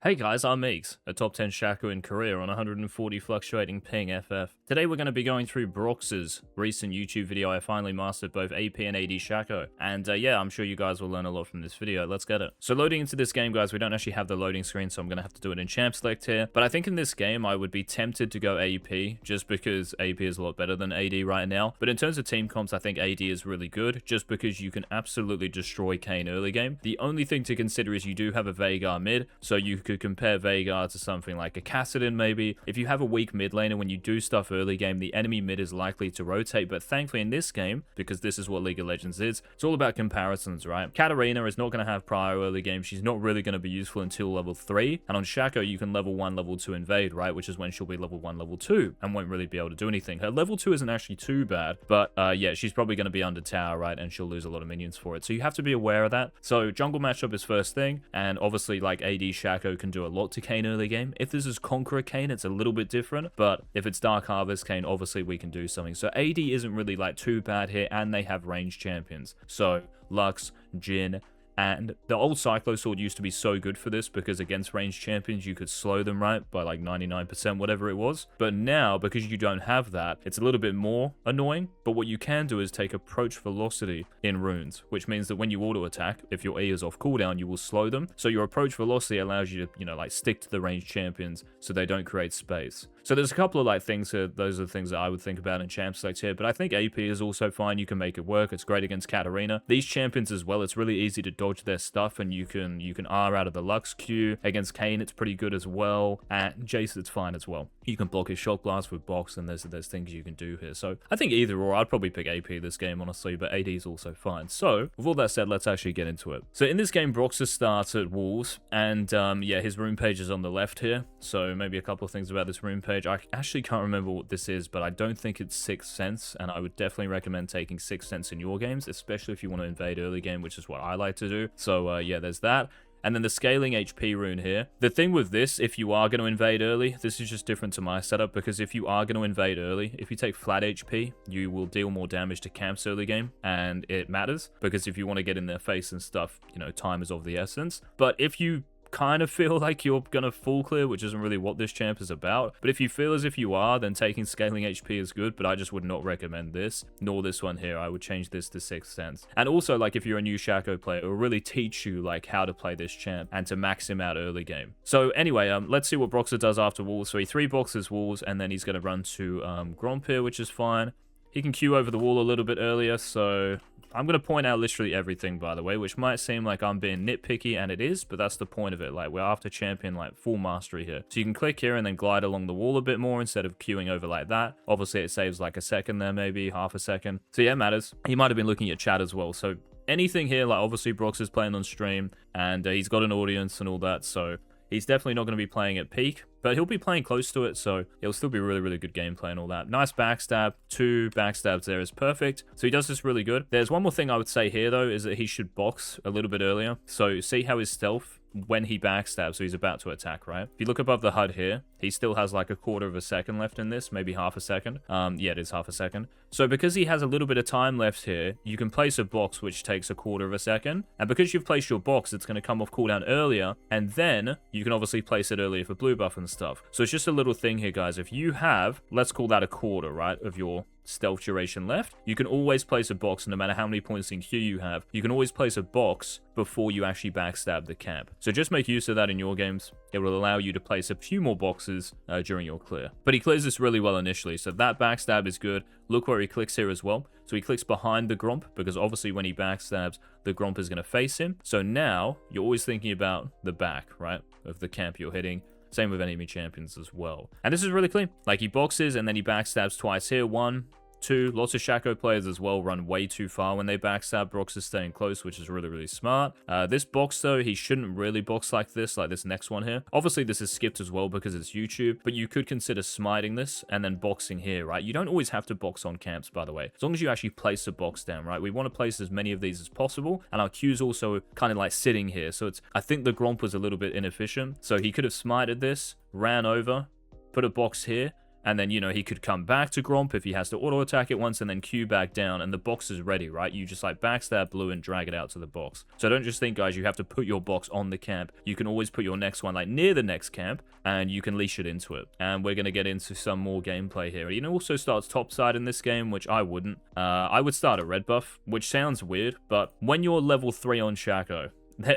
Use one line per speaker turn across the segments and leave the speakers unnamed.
Hey guys, I'm Eagz, a top 10 Shaco in Korea on 140 fluctuating ping FF. Today we're going to be going through Broxah's recent YouTube video. I finally mastered both AP and AD Shaco, and yeah, I'm sure you guys will learn a lot from this video. Let's get it. So loading into this game, guys, we don't actually have the loading screen, so I'm going to have to do it in champ select here, but I think in this game I would be tempted to go AP, just because AP is a lot better than AD right now. But in terms of team comps, I think AD is really good, just because you can absolutely destroy Kayn early game. The only thing to consider is you do have a Veigar mid, so you could compare Veigar to something like a Kassadin maybe. If you have a weak mid laner, when you do stuff early game, the enemy mid is likely to rotate, but thankfully in this game, because this is what League of Legends is, it's all about comparisons, right? Katarina is not going to have prior early game. She's not really going to be useful until level 3, and on Shaco you can level 1, level 2 invade, right? Which is when she'll be level 1, level 2, and won't really be able to do anything. Her level 2 isn't actually too bad, but yeah, she's probably going to be under tower, right? And she'll lose a lot of minions for it. So you have to be aware of that. So jungle matchup is first thing, and obviously like AD Shaco can do a lot to Kayn early game. If this is Conqueror Kayn, it's a little bit different, but if it's Dark Harvest Kayn, obviously we can do something. So AD isn't really like too bad here, and they have ranged champions. So Lux, Jhin, and the old Cyclo Sword used to be so good for this because against ranged champions you could slow them, right, by like 99%, whatever it was. But now, because you don't have that, it's a little bit more annoying. But what you can do is take approach velocity in runes, which means that when you auto attack, if your E is off cooldown, you will slow them. So your approach velocity allows you to, like stick to the ranged champions so they don't create space. So there's a couple of like things here. Those are the things that I would think about in champ select here. But I think AP is also fine. You can make it work. It's great against Katarina. These champions as well, it's really easy to dodge their stuff, and you can R out of the Lux Q. Against Kayn, it's pretty good as well. And Jace, it's fine as well. You can block his shot blast with box, and there's things you can do here. So I think either or, I'd probably pick AP this game, honestly, but AD is also fine. So with all that said, let's actually get into it. So in this game, Broxah starts at Wolves, and yeah, his rune page is on the left here. So maybe a couple of things about this rune page. I actually can't remember what this is, but I don't think it's Sixth Sense, and I would definitely recommend taking Sixth Sense in your games, especially if you want to invade early game, which is what I like to do. So yeah, there's that. And then the scaling HP rune here. The thing with this, if you are going to invade early, this is just different to my setup, because if you are going to invade early, if you take flat HP, you will deal more damage to camps early game, and it matters, because if you want to get in their face and stuff, time is of the essence. But if you kind of feel like you're gonna full clear, which isn't really what this champ is about, but if you feel as if you are, then taking scaling HP is good, but I just would not recommend this, nor this one here. I would change this to Sixth Sense. And also, like, if you're a new Shaco player, it will really teach you like how to play this champ and to max him out early game. So anyway, let's see what Broxah does after Wolves. So he 3-boxes Wolves, and then he's gonna run to Gromp here, which is fine. He can Q over the wall a little bit earlier, so I'm going to point out literally everything, by the way, which might seem like I'm being nitpicky, and it is, but that's the point of it. Like, we're after champion, like, full mastery here. So you can click here and then glide along the wall a bit more instead of queuing over like that. Obviously, it saves like a second there, maybe half a second. So yeah, it matters. He might have been looking at chat as well. So anything here, like, obviously, Broxah is playing on stream, and he's got an audience and all that, so he's definitely not going to be playing at peak, but he'll be playing close to it, so it'll still be really, really good gameplay and all that. Nice backstab. 2 backstabs there is perfect. So he does this really good. There's one more thing I would say here, though, is that he should box a little bit earlier. So see how his stealth, when he backstabs, so he's about to attack, right? If you look above the HUD here, he still has like a quarter of a second left in this, maybe half a second. Yeah, it is half a second. So because he has a little bit of time left here, you can place a box which takes a quarter of a second. And because you've placed your box, it's going to come off cooldown earlier, and then you can obviously place it earlier for blue buff and stuff. So it's just a little thing here, guys. If you have, let's call that a quarter, right, of your stealth duration left, you can always place a box. No matter how many points in Q you have, you can always place a box before you actually backstab the camp. So just make use of that in your games. It will allow you to place a few more boxes during your clear. But he clears this really well initially, so that backstab is good. Look where he clicks here as well. So he clicks behind the Gromp, because obviously when he backstabs, the Gromp is going to face him. So now you're always thinking about the back, right, of the camp you're hitting. Same with enemy champions as well. And this is really clean. Like, he boxes and then he backstabs twice here. 1, 2. Lots of Shaco players as well run way too far when they backstab. Broxah is staying close, which is really, really smart. This box, though, he shouldn't really box like this next one here. Obviously, this is skipped as well because it's YouTube, but you could consider smiting this and then boxing here, right? You don't always have to box on camps, by the way, as long as you actually place a box down, right? We want to place as many of these as possible, and our Q's also kind of like sitting here. So I think the Gromp was a little bit inefficient, so he could have smited this, ran over, put a box here, and then, you know, he could come back to Gromp if he has to auto attack it once and then Q back down, and the box is ready, right? You just like backstab blue and drag it out to the box. So don't just think, guys, you have to put your box on the camp. You can always put your next one like near the next camp, and you can leash it into it. And we're going to get into some more gameplay here. He also starts topside in this game, which I wouldn't. I would start a red buff, which sounds weird, but when you're level 3 on Shaco,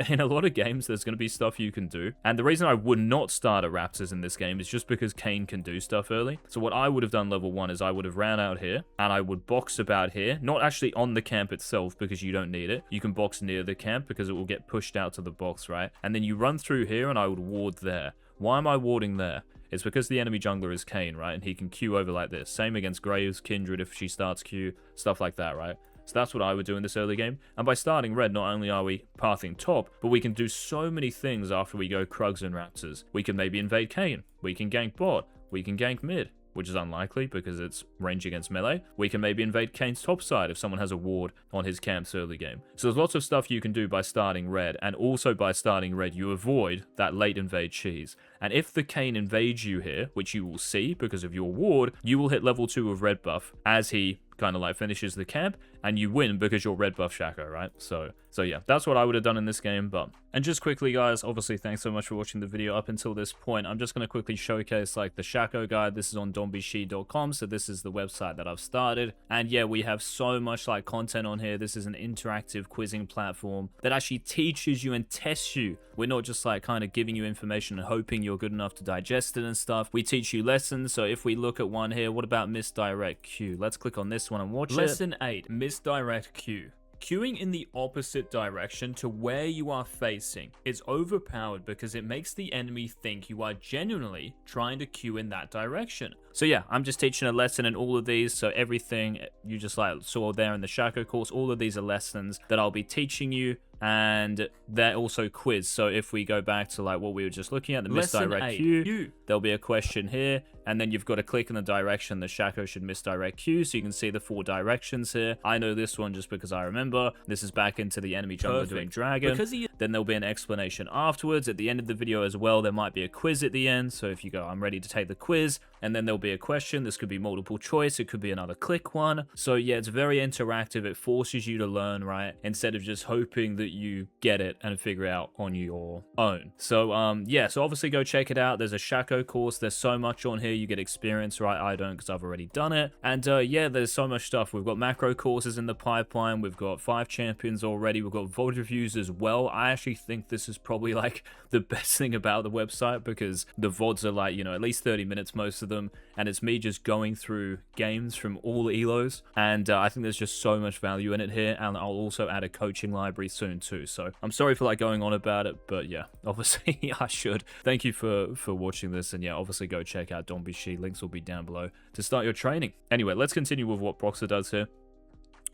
in a lot of games, there's going to be stuff you can do. And the reason I would not start a Raptors in this game is just because Kayn can do stuff early. So what I would have done level 1 is I would have ran out here, and I would box about here. Not actually on the camp itself, because you don't need it. You can box near the camp, because it will get pushed out to the box, right? And then you run through here, and I would ward there. Why am I warding there? It's because the enemy jungler is Kayn, right? And he can Q over like this. Same against Graves, Kindred if she starts Q, stuff like that, right? So that's what I would do in this early game. And by starting red, not only are we pathing top, but we can do so many things after we go Krugs and Raptors. We can maybe invade Kayn. We can gank bot. We can gank mid, which is unlikely because it's range against melee. We can maybe invade Kayn's top side if someone has a ward on his camp's early game. So there's lots of stuff you can do by starting red, and also by starting red, you avoid that late invade cheese. And if the Kayn invades you here, which you will see because of your ward, you will hit level 2 of red buff as he kind of like finishes the camp, and you win because you're red buff Shaco, right? So yeah, that's what I would have done in this game. And just quickly, guys, obviously thanks so much for watching the video up until this point. I'm just going to quickly showcase like the Shaco guide. This is on donbeshi.com, so this is the website that I've started. And yeah, we have so much like content on here. This is an interactive quizzing platform that actually teaches you and tests you. We're not just like kind of giving you information and hoping you're good enough to digest it and stuff. We teach you lessons. So if we look at one here, what about misdirect Q? Let's click on this one and watch it. Lesson 8, misdirect Q. Queuing in the opposite direction to where you are facing is overpowered because it makes the enemy think you are genuinely trying to queue in that direction. So yeah, I'm just teaching a lesson in all of these, so everything you just like saw there in the Shaco course, all of these are lessons that I'll be teaching you, and they're also quiz. So if we go back to like what we were just looking at, the misdirect Q, there'll be a question here, and then you've got to click in the direction the Shaco should misdirect Q, so you can see the 4 directions here. I know this one just because I remember. This is back into the enemy jungler doing dragon. Then there'll be an explanation afterwards. At the end of the video as well, there might be a quiz at the end. So if you go, I'm ready to take the quiz, and then there'll be a question. This could be multiple choice. It could be another click one. So yeah, it's very interactive. It forces you to learn, right? Instead of just hoping that you get it and figure it out on your own. So yeah, so obviously go check it out. There's a Shaco course. There's so much on here. You get experience, right? I don't because I've already done it. And yeah, there's so much stuff. We've got macro courses in the pipeline. We've got 5 champions already. We've got VOD reviews as well. I actually think this is probably like the best thing about the website, because the VODs are like, you know, at least 30 minutes, most of them. And it's me just going through games from all the elos. And I think there's just so much value in it here. And I'll also add a coaching library soon too. So I'm sorry for like going on about it, but yeah, obviously I should. Thank you for watching this. And yeah, obviously go check out Donbeshi. Links will be down below to start your training. Anyway, let's continue with what Broxah does here.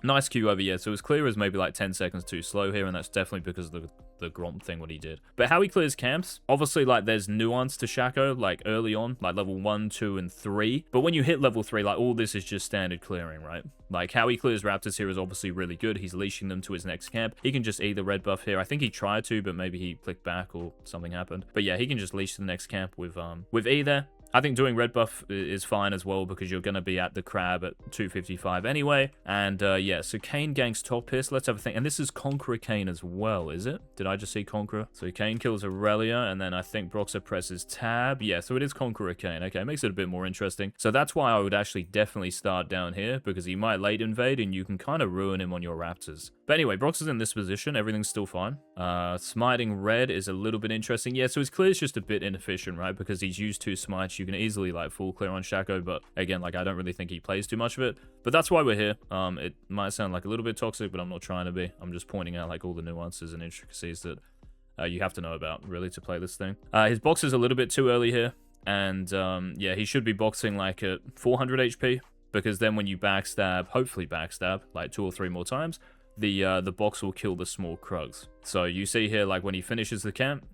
Nice Q over, yeah, so as clear as maybe like 10 seconds too slow here, and that's definitely because of the Gromp thing, what he did. But how he clears camps, obviously, like, there's nuance to Shaco, like, early on, like, level 1, 2, and 3. But when you hit level 3, like, all this is just standard clearing, right? Like, how he clears Raptors here is obviously really good. He's leashing them to his next camp. He can just either red buff here. I think he tried to, but maybe he clicked back or something happened. But yeah, he can just leash to the next camp with E there. I think doing red buff is fine as well, because you're going to be at the crab at 255 anyway. And yeah, so Kayn ganks top piss. Let's have a think. And this is Conqueror Kayn as well, is it? Did I just see Conqueror? So Kayn kills Aurelia, and then I think Broxah presses tab. Yeah, so it is Conqueror Kayn. Okay, makes it a bit more interesting. So that's why I would actually definitely start down here, because he might late invade, and you can kind of ruin him on your Raptors. But anyway, Broxah's in this position. Everything's still fine. Smiting red is a little bit interesting. Yeah, so his clear is just a bit inefficient, right? Because he's used 2 smites. You can easily like full clear on Shaco, but again, like I don't really think he plays too much of it. But that's why we're here. It might sound like a little bit toxic, but I'm not trying to be. I'm just pointing out like all the nuances and intricacies that you have to know about really to play this thing. His box is a little bit too early here, and yeah, he should be boxing like at 400 HP, because then when you backstab, hopefully backstab like 2 or 3 more times, the box will kill the small Krugs. So you see here, like when he finishes the camp,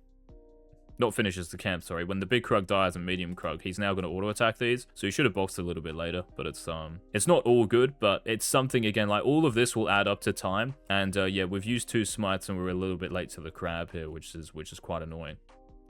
not finishes the camp, sorry, when the big Krug dies and medium Krug, he's now going to auto attack these. So he should have boxed a little bit later, but it's not all good, but it's something. Again, like all of this will add up to time. And yeah, we've used 2 smites and we're a little bit late to the crab here, which is quite annoying.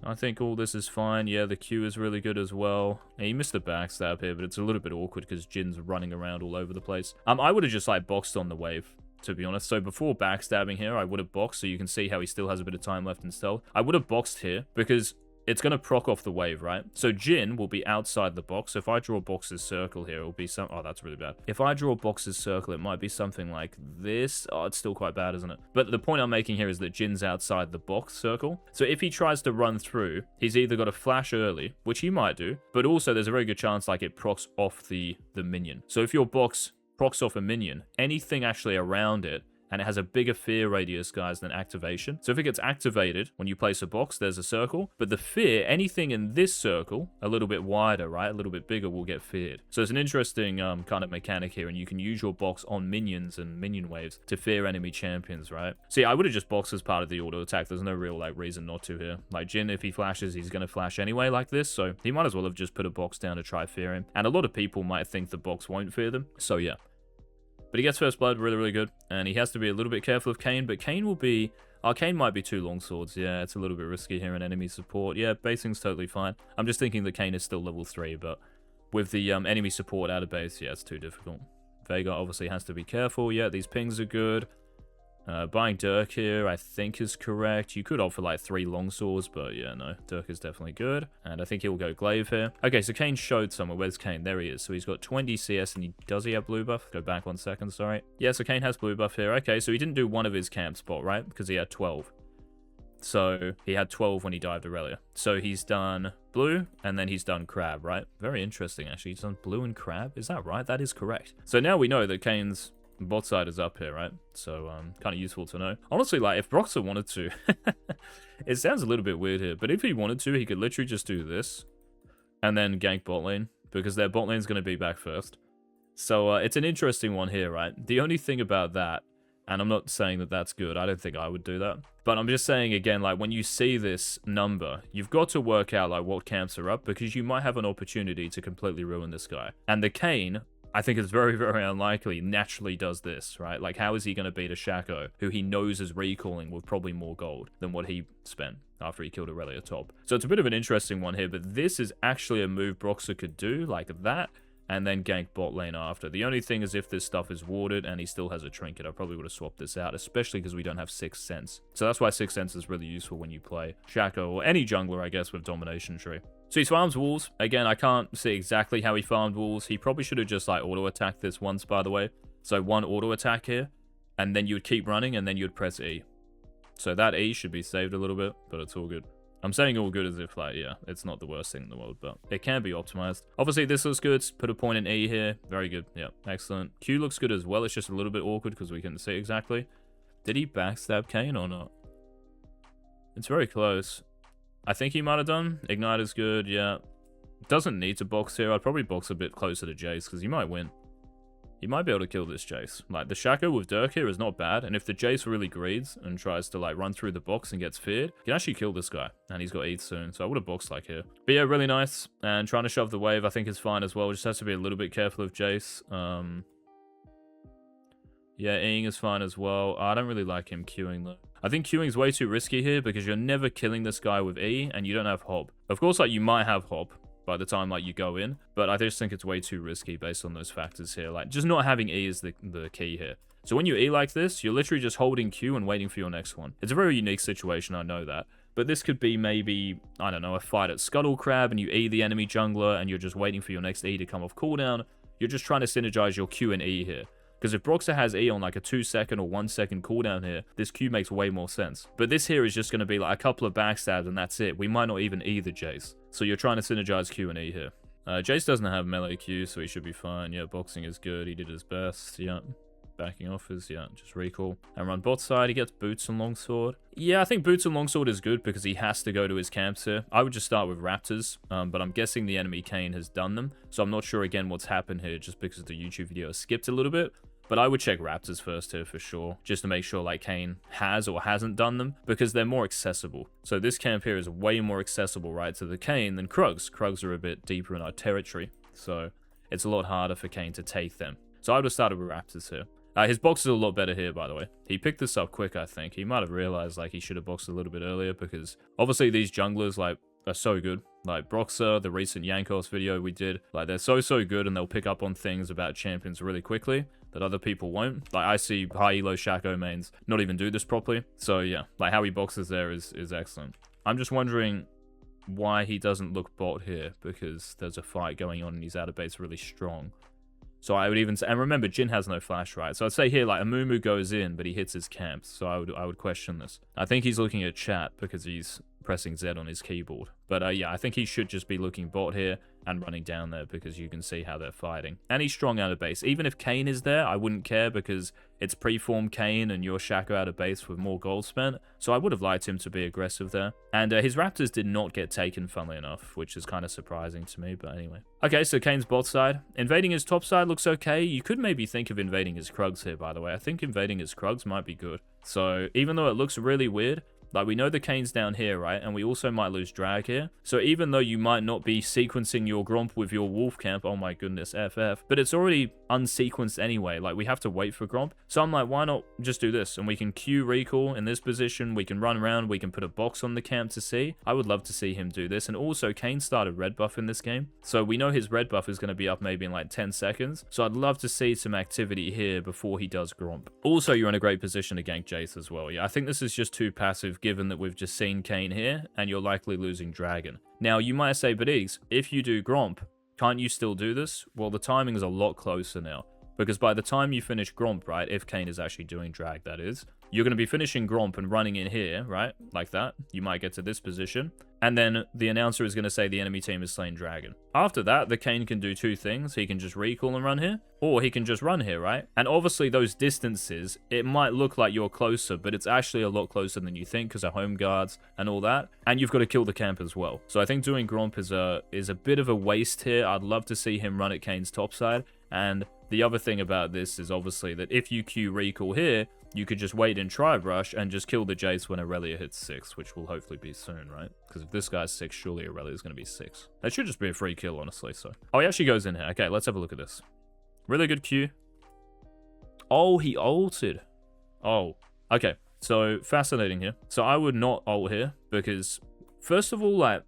I think all this is fine. Yeah, the Q is really good as well. Yeah, he missed the backstab here, but it's a little bit awkward because Jin's running around all over the place. I would have just, like, boxed on the wave, to be honest. So before backstabbing here, I would have boxed, so you can see how he still has a bit of time left in stealth. I would have boxed here because it's going to proc off the wave, right? So Jin will be outside the box. So if I draw Box's circle here, it will be some... Oh, that's really bad. If I draw Box's circle, it might be something like this. Oh, it's still quite bad, isn't it? But the point I'm making here is that Jin's outside the box circle. So if he tries to run through, he's either got to flash early, which he might do, but also there's a very good chance like it procs off the minion. So if your box procs off a minion, anything actually around it, and it has a bigger fear radius, guys, than activation. So if it gets activated, when you place a box, there's a circle. But the fear, anything in this circle, a little bit wider, right, a little bit bigger, will get feared. So it's an interesting kind of mechanic here, and you can use your box on minions and minion waves to fear enemy champions, right? See, I would have just boxed as part of the auto attack. There's no real, like, reason not to here. Like, Jin, if he flashes, he's going to flash anyway like this, so he might as well have just put a box down to try fear him. And a lot of people might think the box won't fear them, so yeah. But he gets first blood, really, really good. And he has to be a little bit careful of Kayn, but Kayn will be... Oh, Kayn might be 2 longswords. Yeah, it's a little bit risky here in enemy support. Yeah, basing's totally fine. I'm just thinking that Kayn is still level 3, but with the enemy support out of base, yeah, it's too difficult. Veigar obviously has to be careful. Yeah, these pings are good. Buying Dirk here, I think, is correct. You could offer, like, 3 longswords, but yeah, no. Dirk is definitely good. And I think he'll go Glaive here. Okay, so Kayn showed somewhere. Where's Kayn? There he is. So he's got 20 CS, and does he have blue buff? Go back 1 second, sorry. Yeah, so Kayn has blue buff here. Okay, so he didn't do one of his camp spot, right? Because he had 12. So he had 12 when he dived Aurelia. So he's done blue, and then he's done crab, right? Very interesting, actually. He's done blue and crab. Is that right? That is correct. So now we know that Kayn's bot side is up here, right? So, kind of useful to know. Honestly, like, if Broxah wanted to, it sounds a little bit weird here, but if he wanted to, he could literally just do this, and then gank bot lane, because their bot lane's going to be back first. So, it's an interesting one here, right? The only thing about that, and I'm not saying that that's good, I don't think I would do that, but I'm just saying, again, like, when you see this number, you've got to work out, like, what camps are up, because you might have an opportunity to completely ruin this guy. And the Kayn, I think it's very, very unlikely naturally does this, right? Like, how is he going to beat a Shaco, who he knows is recalling with probably more gold than what he spent after he killed Aurelia top? So it's a bit of an interesting one here, but this is actually a move Broxah could do, like that, and then gank bot lane after. The only thing is if this stuff is warded and he still has a trinket, I probably would have swapped this out, especially because we don't have Sixth Sense. So that's why Sixth Sense is really useful when you play Shaco, or any jungler, I guess, with Domination Tree. So he farms walls. Again, I can't see exactly how he farmed walls. He probably should have just, like, auto-attacked this once, by the way. So 1 auto-attack here, and then you would keep running, and then you'd press E. So that E should be saved a little bit, but it's all good. I'm saying all good as if, like, yeah, it's not the worst thing in the world, but it can be optimized. Obviously, this looks good. Put a point in E here. Very good. Yeah, excellent. Q looks good as well. It's just a little bit awkward because we couldn't see exactly. Did he backstab Kayn or not? It's very close. I think he might have done. Ignite is good, yeah. Doesn't need to box here. I'd probably box a bit closer to Jace because he might win. He might be able to kill this Jace. Like, the Shaco with Dirk here is not bad, and if the Jace really greeds and tries to, like, run through the box and gets feared, he can actually kill this guy, and he's got Eagz soon, so I would have boxed, like, here. But yeah, really nice, and trying to shove the wave I think is fine as well. Just has to be a little bit careful of Jace. Yeah, Eagz is fine as well. I don't really like him queuing, though. I think queuing is way too risky here, because you're never killing this guy with E, and you don't have hop. Of course, like, you might have hop by the time, like, you go in, but I just think it's way too risky based on those factors here. Like, just not having E is the key here. So when you E like this, you're literally just holding Q and waiting for your next one. It's a very unique situation, I know that. But this could be maybe, I don't know, a fight at Scuttle Crab, and you E the enemy jungler, and you're just waiting for your next E to come off cooldown. You're just trying to synergize your Q and E here. Because if Broxah has E on like a 2-second or 1-second cooldown here, this Q makes way more sense. But this here is just going to be like a couple of backstabs and that's it. We might not even E the Jace. So you're trying to synergize Q and E here. Jace doesn't have melee Q, so he should be fine. Yeah, boxing is good. He did his best. Yeah. Backing off is, yeah, just recall. And run bot side, he gets boots and longsword. Yeah, I think boots and longsword is good because he has to go to his camps here. I would just start with raptors, but I'm guessing the enemy Kayn has done them. So I'm not sure again what's happened here just because the YouTube video has skipped a little bit. But I would check raptors first here for sure, just to make sure like Kayn has or hasn't done them, because they're more accessible. So this camp here is way more accessible, right, to the Kayn than Krugs. Krugs are a bit deeper in our territory, so it's a lot harder for Kayn to take them. So I would have started with raptors here. His box is a lot better here, by the way. He picked this up quick, I think. He might have realized, like, he should have boxed a little bit earlier, because obviously these junglers, like, are so good. Like, Broxah, the recent Yankos video we did, like, they're so good, and they'll pick up on things about champions really quickly that other people won't. Like, I see high elo Shaco mains not even do this properly. So, yeah, like, how he boxes there is excellent. I'm just wondering why he doesn't look bot here, because there's a fight going on and he's out of base really strong. So I would even say, and remember, Jhin has no flash, right? So I'd say here, like, Amumu goes in, but he hits his camps. So I would question this. I think he's looking at chat because he's pressing Z on his keyboard. But yeah, I think he should just be looking bot here and running down there, because you can see how they're fighting. And he's strong out of base. Even if Kayn is there, I wouldn't care, because it's pre-formed Kayn and you're Shaco out of base with more gold spent. So I would have liked him to be aggressive there. And his Raptors did not get taken, funnily enough, which is kind of surprising to me, but anyway. Okay, so Kayn's bot side. Invading his top side looks okay. You could maybe think of invading his Krugs here, by the way. I think invading his Krugs might be good. So even though it looks really weird, like, we know the Kayn's down here, right? And we also might lose drag here. So even though you might not be sequencing your Gromp with your Wolf Camp, oh my goodness, FF, but it's already unsequenced anyway. Like, we have to wait for Gromp. So I'm like, why not just do this? And we can Q recall in this position. We can run around. We can put a box on the camp to see. I would love to see him do this. And also, Kayn started red buff in this game. So we know his red buff is going to be up maybe in like 10 seconds. So I'd love to see some activity here before he does Gromp. Also, you're in a great position to gank Jace as well. Yeah, I think this is just too passive, given that we've just seen Kayn here, and you're likely losing Dragon. Now, you might say, but Eagz, if you do Gromp, can't you still do this? Well, the timing is a lot closer now, because by the time you finish Gromp, right, if Kayn is actually doing drag, that is, you're going to be finishing Gromp and running in here, right, like that. You might get to this position, and then the announcer is going to say the enemy team is slain Dragon. After that, the Kayn can do two things. He can just recall and run here, or he can just run here, right? And obviously those distances, it might look like you're closer, but it's actually a lot closer than you think, because of home guards and all that, and you've got to kill the camp as well. So I think doing Gromp is a bit of a waste here. I'd love to see him run at Kayn's top side, and the other thing about this is obviously that if you Q recall here, you could just wait in Tribe Rush and just kill the Jace when Aurelia hits 6, which will hopefully be soon, right? Because if this guy's 6, surely Aurelia's going to be 6. That should just be a free kill, honestly, so. Oh, he actually goes in here. Okay, let's have a look at this. Really good Q. Oh, he ulted. Oh, okay. So, fascinating here. So, I would not ult here, because, first of all, like,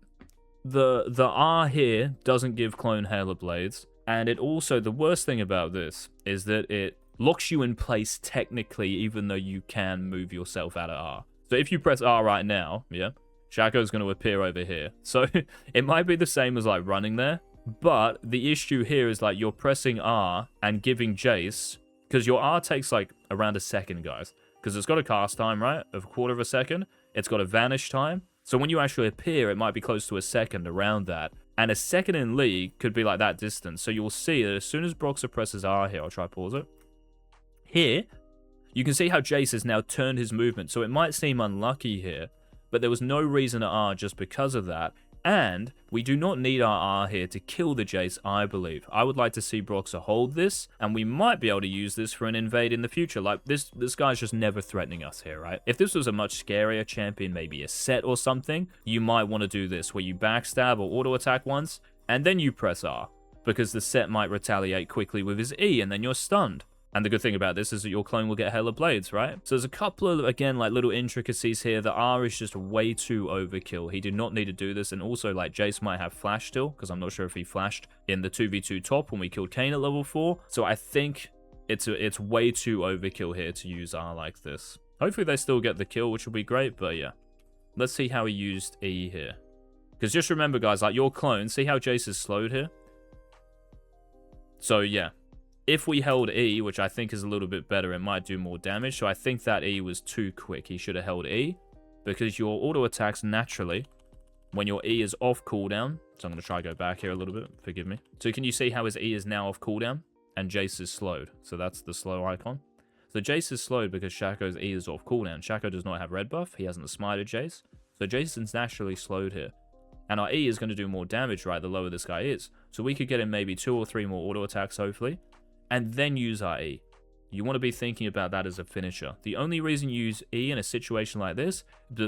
the R here doesn't give clone Halo Blades, and it also, the worst thing about this is that it locks you in place technically, even though you can move yourself out of R. So if you press R right now, yeah, Shaco's going to appear over here. So it might be the same as like running there, but the issue here is like you're pressing R and giving Jace, because your R takes like around a second, guys, because it's got a cast time, right, of a quarter of a second. It's got a vanish time. So when you actually appear, it might be close to a second around that. And a second in League could be like that distance. So you'll see that as soon as Broxah presses R here, I'll try to pause it. Here, you can see how Jace has now turned his movement. So it might seem unlucky here, but there was no reason to R just because of that. And we do not need our R here to kill the Jace, I believe. I would like to see Broxah hold this, and we might be able to use this for an invade in the future. Like, this guy's just never threatening us here, right? If this was a much scarier champion, maybe a set or something, you might want to do this, where you backstab or auto-attack once, and then you press R, because the set might retaliate quickly with his E, and then you're stunned. And the good thing about this is that your clone will get hella blades, right? So there's a couple of, again, like little intricacies here. The R is just way too overkill. He did not need to do this. And also, like, Jace might have flash still, because I'm not sure if he flashed in the 2v2 top when we killed Kayn at level 4. So I think it's way too overkill here to use R like this. Hopefully they still get the kill, which will be great. But yeah, let's see how he used E here. Because just remember, guys, like your clone, see how Jace is slowed here? So yeah. If we held E, which I think is a little bit better, it might do more damage. So I think that E was too quick. He should have held E, because your auto attacks naturally, when your E is off cooldown. So I'm going to try to go back here a little bit. Forgive me. So can you see how his E is now off cooldown? And Jace is slowed. So that's the slow icon. So Jace is slowed because Shaco's E is off cooldown. Shaco does not have red buff. He hasn't smited Jace. So Jason's naturally slowed here. And our E is going to do more damage, right, the lower this guy is. So we could get him maybe 2 or 3 more auto attacks, hopefully. And then use our E. You want to be thinking about that as a finisher. The only reason you use E in a situation like this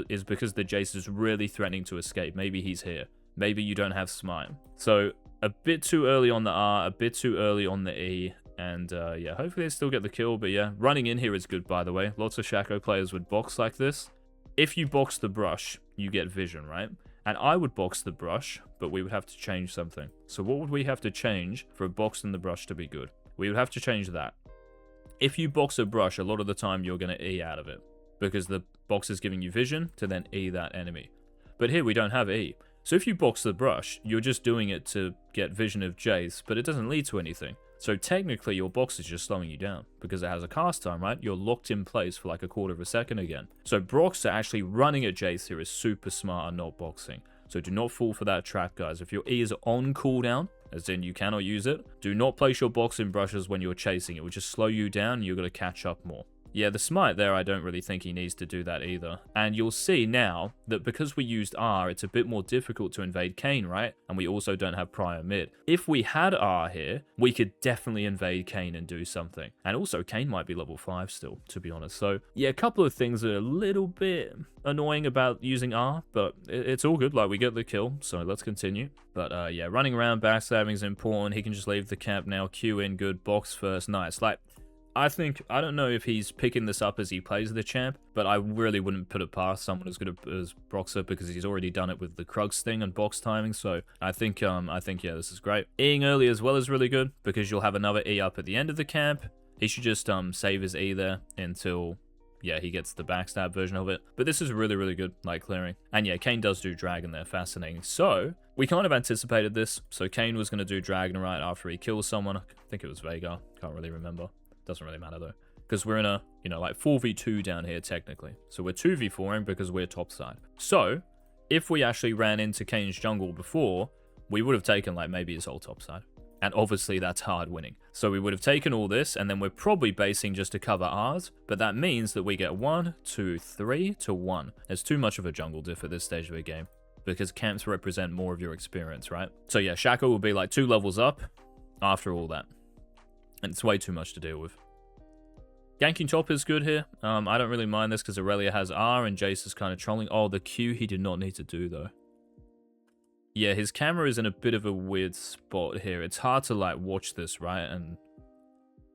is because the Jace is really threatening to escape. Maybe he's here. Maybe you don't have smite. So a bit too early on the R, a bit too early on the E. And yeah, hopefully they still get the kill. But yeah, running in here is good, by the way. Lots of Shaco players would box like this. If you box the brush, you get vision, right? And I would box the brush, but we would have to change something. So what would we have to change for a box and the brush to be good? We would have to change that. If you box a brush, a lot of the time you're going to E out of it, because the box is giving you vision to then E that enemy. But here we don't have E. So if you box the brush, you're just doing it to get vision of Jace, but it doesn't lead to anything. So technically your box is just slowing you down because it has a cast time, right? You're locked in place for like a quarter of a second again. So Broxah actually running at Jace here is super smart and not boxing. So do not fall for that trap, guys. If your E is on cooldown, as in you cannot use it, do not place your boxing brushes when you're chasing. It will just slow you down and you're going to catch up more. Yeah, the smite there, I don't really think he needs to do that either. And you'll see now that because we used R, it's a bit more difficult to invade Kayn, right? And we also don't have prior mid. If we had R here, we could definitely invade Kayn and do something. And also, Kayn might be level 5 still, to be honest. So, yeah, a couple of things are a little bit annoying about using R, but it's all good. Like, we get the kill, so let's continue. But, yeah, running around, backstabbing is important. He can just leave the camp now, Q in, good, box first, nice. Like, I don't know if he's picking this up as he plays the champ, but I really wouldn't put it past someone as good as Broxah because he's already done it with the Krugs thing and box timing. So I think yeah, this is great. E-ing early as well is really good because you'll have another E up at the end of the camp. He should just save his E there until, yeah, he gets the backstab version of it. But this is really, really good, like clearing. And yeah, Kayn does do Dragon there, fascinating. So we kind of anticipated this. So Kayn was going to do Dragon right after he kills someone. I think it was Veigar, can't really remember. Doesn't really matter though, because we're in a, you know, like 4v2 down here technically. So we're 2v4ing because we're topside. So if we actually ran into Kayn's jungle before, we would have taken like maybe his whole topside. And obviously that's hard winning. So we would have taken all this and then we're probably basing just to cover ours. But that means that we get 1, 2, 3 to 1. There's too much of a jungle diff at this stage of the game because camps represent more of your experience, right? So yeah, Shaco will be like 2 levels up after all that. And it's way too much to deal with. Ganking top is good here. I don't really mind this because Aurelia has R and Jace is kind of trolling. Oh, the Q he did not need to do though. Yeah, his camera is in a bit of a weird spot here. It's hard to like watch this, right? And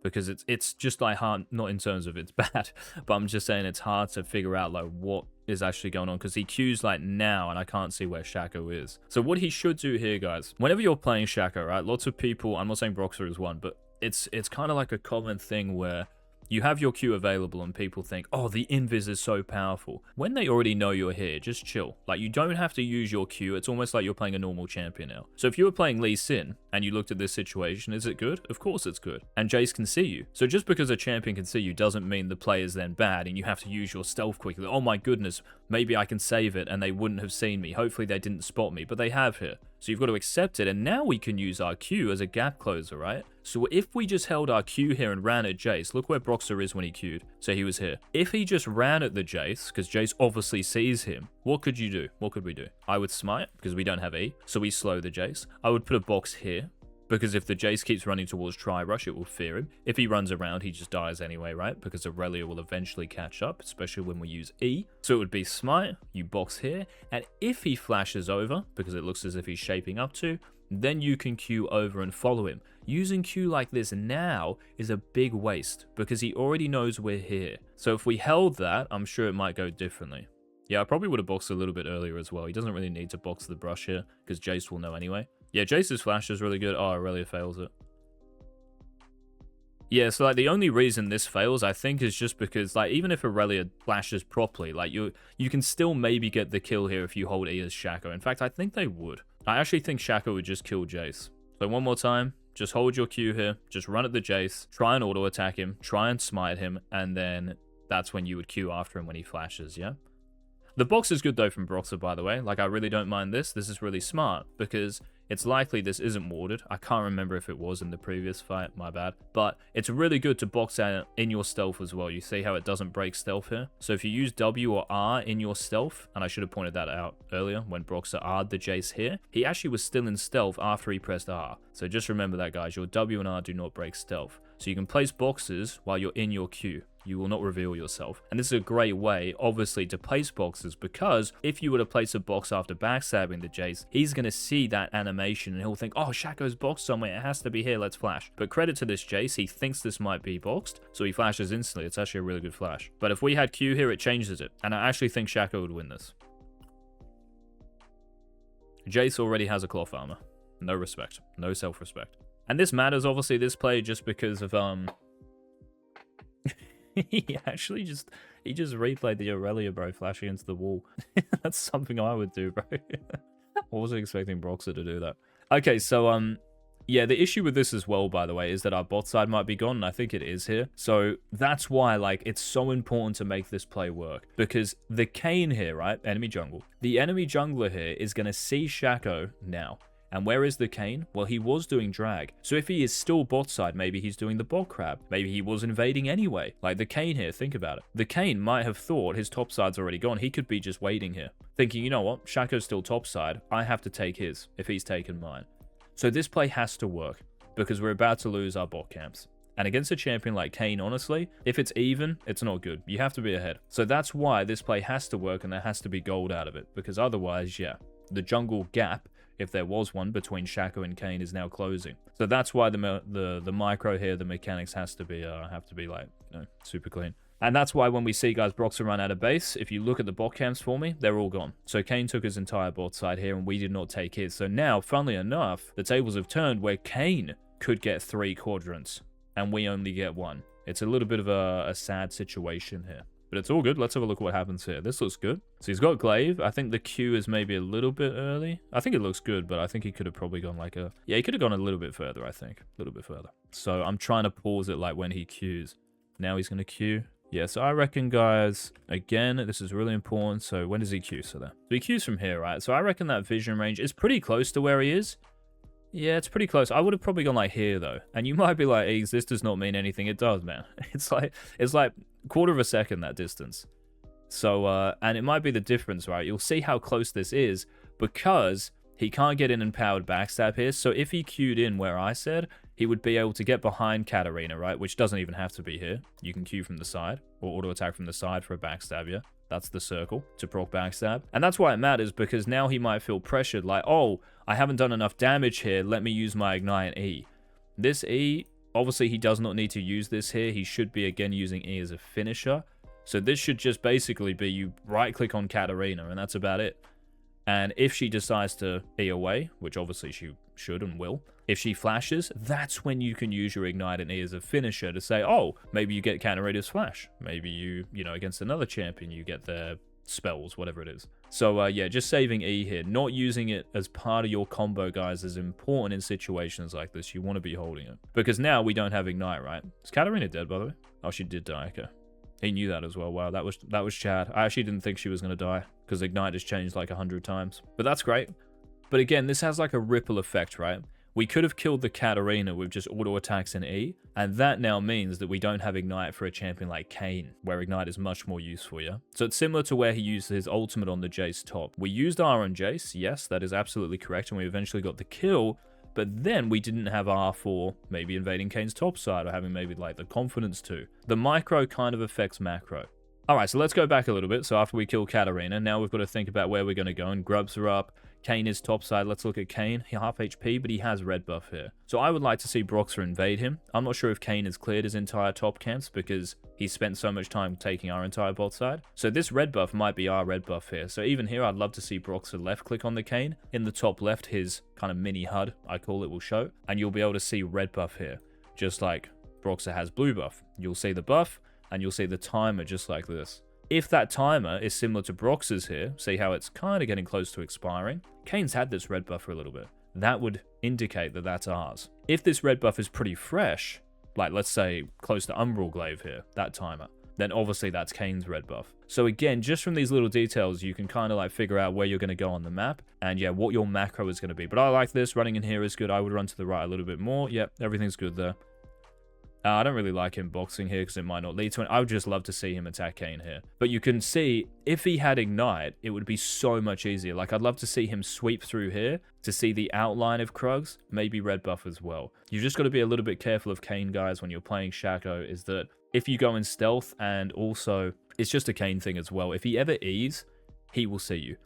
because it's just like hard, not in terms of it's bad, but I'm just saying it's hard to figure out like what is actually going on because he Qs like now and I can't see where Shaco is. So what he should do here, guys, whenever you're playing Shaco, right? Lots of people, I'm not saying Broxah is one, but it's kind of like a common thing where you have your Q available and people think, oh, the invis is so powerful. When they already know you're here, just chill. Like, you don't have to use your Q. It's almost like you're playing a normal champion now. So if you were playing Lee Sin and you looked at this situation, is it good? Of course it's good. And Jace can see you. So just because a champion can see you doesn't mean the play is then bad and you have to use your stealth quickly. Oh my goodness, maybe I can save it and they wouldn't have seen me. Hopefully they didn't spot me, but they have here. So you've got to accept it, and now we can use our Q as a gap closer, right? So if we just held our Q here and ran at Jace, look where Broxah is when he Q'd. So he was here. If he just ran at the Jace, because Jace obviously sees him, what could you do? What could we do? I would smite, because we don't have E, so we slow the Jace. I would put a box here, because if the Jace keeps running towards Tri-Rush, it will fear him. If he runs around, he just dies anyway, right? Because Aurelia will eventually catch up, especially when we use E. So it would be smite, you box here, and if he flashes over, because it looks as if he's shaping up to, then you can Q over and follow him. Using Q like this now is a big waste, because he already knows we're here. So if we held that, I'm sure it might go differently. Yeah, I probably would have boxed a little bit earlier as well. He doesn't really need to box the brush here, because Jace will know anyway. Yeah, Jace's flash is really good. Oh, Aurelia fails it. Yeah, so like the only reason this fails, I think, is just because like even if Aurelia flashes properly, like you can still maybe get the kill here if you hold E as Shaco. In fact, I think they would. I actually think Shaco would just kill Jace. So one more time, just hold your Q here, just run at the Jace, try and auto attack him, try and smite him, and then that's when you would Q after him when he flashes, yeah? The box is good though from Broxah, by the way. Like, I really don't mind this. This is really smart because it's likely this isn't warded. I can't remember if it was in the previous fight, my bad. But it's really good to box out in your stealth as well. You see how it doesn't break stealth here? So if you use W or R in your stealth, and I should have pointed that out earlier when Broxah R'd the Jace here, he actually was still in stealth after he pressed R. So just remember that, guys. Your W and R do not break stealth. So you can place boxes while you're in your queue. You will not reveal yourself. And this is a great way, obviously, to place boxes, because if you were to place a box after backstabbing the Jace, he's going to see that animation and he'll think, oh, Shaco's boxed somewhere, it has to be here, let's flash. But credit to this Jace, he thinks this might be boxed, so he flashes instantly. It's actually a really good flash. But if we had Q here, it changes it. And I actually think Shaco would win this. Jace already has a cloth armor. No respect. No self-respect. And this matters, obviously, this play, just because of, he just replayed the Aurelia, bro, flashing into the wall. That's something I would do, bro. I wasn't expecting Broxah to do that. Okay, so, yeah, the issue with this as well, by the way, is that our bot side might be gone, and I think it is here. So that's why, like, it's so important to make this play work. Because the Kayn here, right, enemy jungle, the enemy jungler here is going to see Shaco now. And where is the Kayn? Well, he was doing drag. So if he is still bot side, maybe he's doing the bot crab. Maybe he was invading anyway. Like the Kayn here, think about it. The Kayn might have thought his top side's already gone. He could be just waiting here. Thinking, you know what? Shaco's still top side. I have to take his if he's taken mine. So this play has to work because we're about to lose our bot camps. And against a champion like Kayn, honestly, if it's even, it's not good. You have to be ahead. So that's why this play has to work and there has to be gold out of it. Because otherwise, yeah, the jungle gap, if there was one between Shaco and Kayn, is now closing. So that's why the micro here, the mechanics have to be like, you know, super clean. And that's why when we see guys Broxah run out of base, if you look at the bot camps for me, they're all gone. So Kayn took his entire bot side here and we did not take his. So now, funnily enough, the tables have turned where Kayn could get 3 quadrants and we only get 1. It's a little bit of a sad situation here. But it's all good. Let's have a look at what happens here. This looks good. So he's got Glaive. I think the Q is maybe a little bit early. I think it looks good, but I think he could have probably gone like a... Yeah, he could have gone a little bit further, I think. A little bit further. So I'm trying to pause it like when he Qs. Now he's going to Q. Yeah, so I reckon, guys, again, this is really important. So when does he Q? So there. So he Qs from here, right? So I reckon that vision range is pretty close to where he is. Yeah, it's pretty close. I would have probably gone like here, though. And you might be like, Eagz, this does not mean anything. It does, man. It's like quarter of a second, that distance. So, and it might be the difference, right? You'll see how close this is because he can't get in and powered backstab here. So if he queued in where I said, he would be able to get behind Katarina, right? Which doesn't even have to be here. You can queue from the side or auto attack from the side for a backstab, yeah? That's the circle to proc backstab. And that's why it matters, because now he might feel pressured like, oh, I haven't done enough damage here. Let me use my Ignite E. This E, obviously he does not need to use this here. He should be, again, using E as a finisher. So this should just basically be you right-click on Katarina, and that's about it. And if she decides to E away, which obviously she should and will, if she flashes, that's when you can use your Ignite and E as a finisher to say, oh, maybe you get Katarina's flash. Maybe you know, against another champion, you get their spells, whatever it is. So, yeah, just saving E here. Not using it as part of your combo, guys, is important in situations like this. You want to be holding it. Because now we don't have Ignite, right? Is Katarina dead, by the way? Oh, she did die, okay. He knew that as well. Wow, that was Chad. I actually didn't think she was going to die because Ignite has changed like 100 times. But that's great. But again, this has like a ripple effect, right? We could have killed the Katarina with just auto attacks and E, and that now means that we don't have Ignite for a champion like Kayn, where Ignite is much more useful, yeah? So it's similar to where he used his ultimate on the Jace top. We used R on Jace, yes, that is absolutely correct, and we eventually got the kill, but then we didn't have R for maybe invading Kayn's top side or having maybe like the confidence to. The micro kind of affects macro. Alright, so let's go back a little bit. So after we kill Katarina, now we've got to think about where we're going to go, and grubs are up. Kayn is top side. Let's look at Kayn. He half HP, but he has red buff here. So I would like to see Broxah invade him. I'm not sure if Kayn has cleared his entire top camps because he spent so much time taking our entire bot side. So this red buff might be our red buff here. So even here, I'd love to see Broxah left click on the Kayn. In the top left, his kind of mini HUD, I call it, will show. And you'll be able to see red buff here, just like Broxah has blue buff. You'll see the buff and you'll see the timer just like this. If that timer is similar to Broxah's here, see how it's kind of getting close to expiring? Kayn's had this red buff for a little bit. That would indicate that that's ours. If this red buff is pretty fresh, like let's say close to Umbral Glaive here, that timer, then obviously that's Kayn's red buff. So again, just from these little details, you can kind of like figure out where you're going to go on the map and yeah, what your macro is going to be. But I like this. Running in here is good. I would run to the right a little bit more. Yep, everything's good there. I don't really like him boxing here because it might not lead to it. I would just love to see him attack Kayn here. But you can see, if he had Ignite, it would be so much easier. Like, I'd love to see him sweep through here to see the outline of Krugs, maybe red buff as well. You've just got to be a little bit careful of Kayn, guys, when you're playing Shaco, is that if you go in stealth, and also, it's just a Kayn thing as well. If he ever E's, he will see you.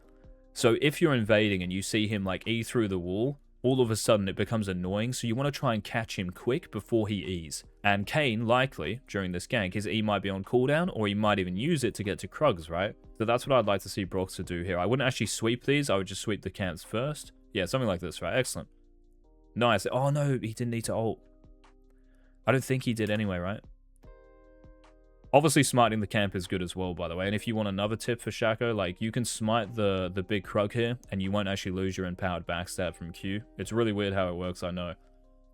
So if you're invading and you see him, like, E through the wall, all of a sudden it becomes annoying, so you want to try and catch him quick before he E's. And Kayn, likely, during this gank, his E might be on cooldown, or he might even use it to get to Krugs, right? So that's what I'd like to see Broxah do here. I wouldn't actually sweep these, I would just sweep the camps first. Yeah, something like this, right? Excellent. Nice. Oh no, he didn't need to ult. I don't think he did anyway, right? Obviously, smiting the camp is good as well, by the way. And if you want another tip for Shaco, like, you can smite the big Krug here, and you won't actually lose your empowered backstab from Q. It's really weird how it works, I know.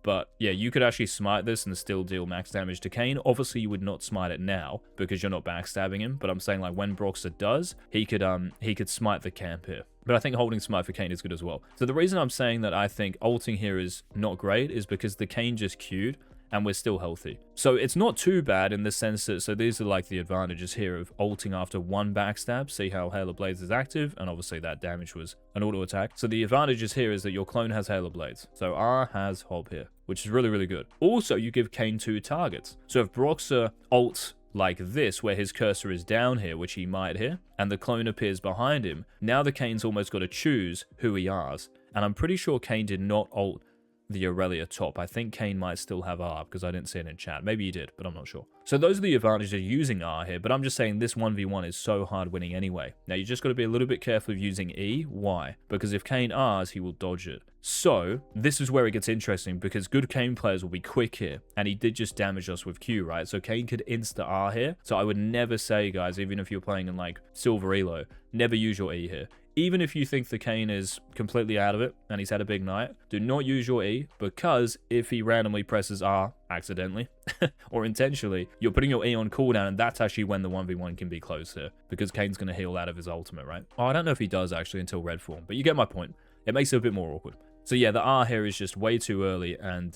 But, yeah, you could actually smite this and still deal max damage to Kayn. Obviously, you would not smite it now, because you're not backstabbing him. But I'm saying, like, when Broxah does, he could smite the camp here. But I think holding smite for Kayn is good as well. So the reason I'm saying that I think ulting here is not great is because the Kayn just Q'd, and we're still healthy. So it's not too bad in the sense that, so these are like the advantages here of ulting after one backstab. See how Hail of Blades is active, and obviously that damage was an auto attack. So the advantages here is that your clone has Hail of Blades. So R has Hob here, which is really, really good. Also, you give Kayn 2 targets. So if Broxah ults like this, where his cursor is down here, which he might here, and the clone appears behind him, now the Kayn's almost got to choose who he R's. And I'm pretty sure Kayn did not ult the Aurelia top. I think Kayn might still have R because I didn't see it in chat. Maybe he did, but I'm not sure. So those are the advantages of using R here, but I'm just saying this 1v1 is so hard winning anyway. Now you just got to be a little bit careful of using E. Why? Because if Kayn R's, he will dodge it. So this is where it gets interesting because good Kayn players will be quick here, and he did just damage us with Q, right? So Kayn could insta R here. So I would never say, guys, even if you're playing in like Silver Elo, never use your E here. Even if you think the Kayn is completely out of it and he's had a big night, do not use your E, because if he randomly presses R accidentally or intentionally, you're putting your E on cooldown, and that's actually when the 1v1 can be close here, because Kayn's going to heal out of his ultimate, right? Oh, I don't know if he does actually until red form, but you get my point. It makes it a bit more awkward. So yeah, the R here is just way too early, and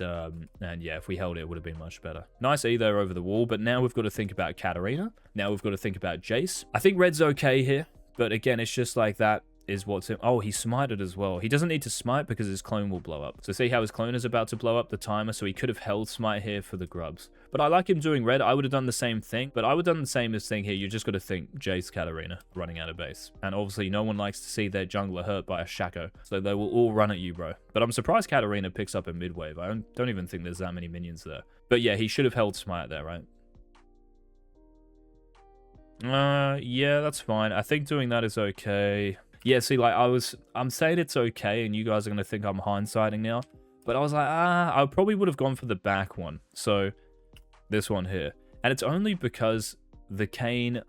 yeah, if we held it, it would have been much better. Nice E there over the wall, but now we've got to think about Katarina. Now we've got to think about Jace. I think red's okay here. But again, it's just like that is what's in. Oh, he smited as well. He doesn't need to smite because his clone will blow up. So see how his clone is about to blow up the timer, so he could have held smite here for the grubs. But I like him doing red. I would have done the same thing, but I would have done the same as thing here. You just got to think Jace, Katarina running out of base. And obviously no one likes to see their jungler hurt by a Shaco, so they will all run at you, bro. But I'm surprised Katarina picks up a mid wave. I don't even think there's that many minions there. But yeah, he should have held smite there, right? Yeah, that's fine. I think doing that is okay. Yeah, see, like, I'm saying it's okay, and you guys are going to think I'm hindsighting now. But I was like, I probably would have gone for the back one. So, this one here. And it's only because the Kayn,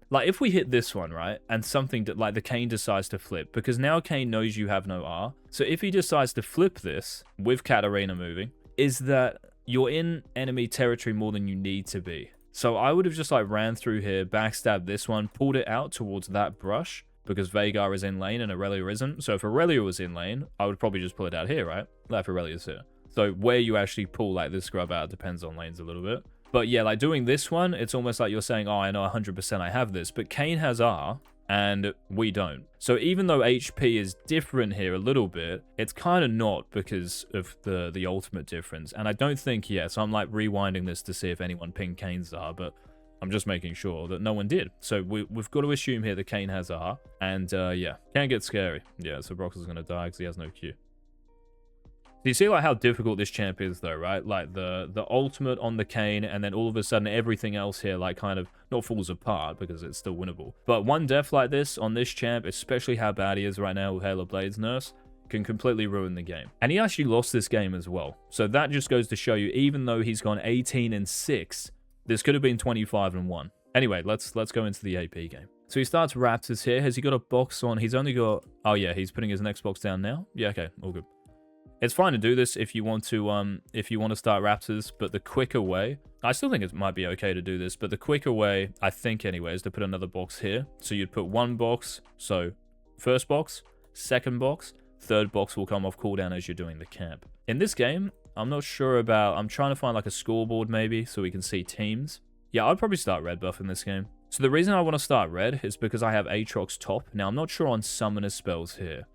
like, if we hit this one, right, and something, like, the Kayn decides to flip, because now Kayn knows you have no R. So, if he decides to flip this, with Katarina moving, is that you're in enemy territory more than you need to be. So I would have just like ran through here, backstabbed this one, pulled it out towards that brush, because Veigar is in lane and Aurelia isn't. So if Aurelia was in lane, I would probably just pull it out here, right? Like if Aurelia's here. So where you actually pull like this scrub out depends on lanes a little bit. But yeah, like doing this one, it's almost like you're saying, oh, I know 100% I have this. But Kayn has R, and we don't. So even though HP is different here a little bit, it's kind of not because of the ultimate difference. And I don't think, yeah, so I'm like rewinding this to see if anyone pinged Kayn's R, but I'm just making sure that no one did. So we've got to assume here that Kayn has R, and yeah, can get scary. Yeah, so Broxah's going to die because he has no Q. So you see like how difficult this champ is though, right? Like the ultimate on the Kayn, and then all of a sudden everything else here like kind of not falls apart because it's still winnable. But one death like this on this champ, especially how bad he is right now with Hail of Blades nerfs, can completely ruin the game. And he actually lost this game as well. So that just goes to show you, even though he's gone 18-6, this could have been 25-1. Anyway, let's go into the AP game. So he starts Raptors here. Has he got a box on? He's only got... Oh yeah, he's putting his next box down now. Yeah, okay, all good. It's fine to do this if you want to start Raptors, but the quicker way, I still think it might be okay to do this, but the quicker way, I think anyway, is to put another box here. So you'd put one box, so first box, second box, third box will come off cooldown as you're doing the camp. In this game, I'm not sure about... I'm trying to find like a scoreboard maybe so we can see teams. Yeah, I'd probably start red buff in this game. So the reason I want to start red is because I have Aatrox top. Now, I'm not sure on summoner spells here.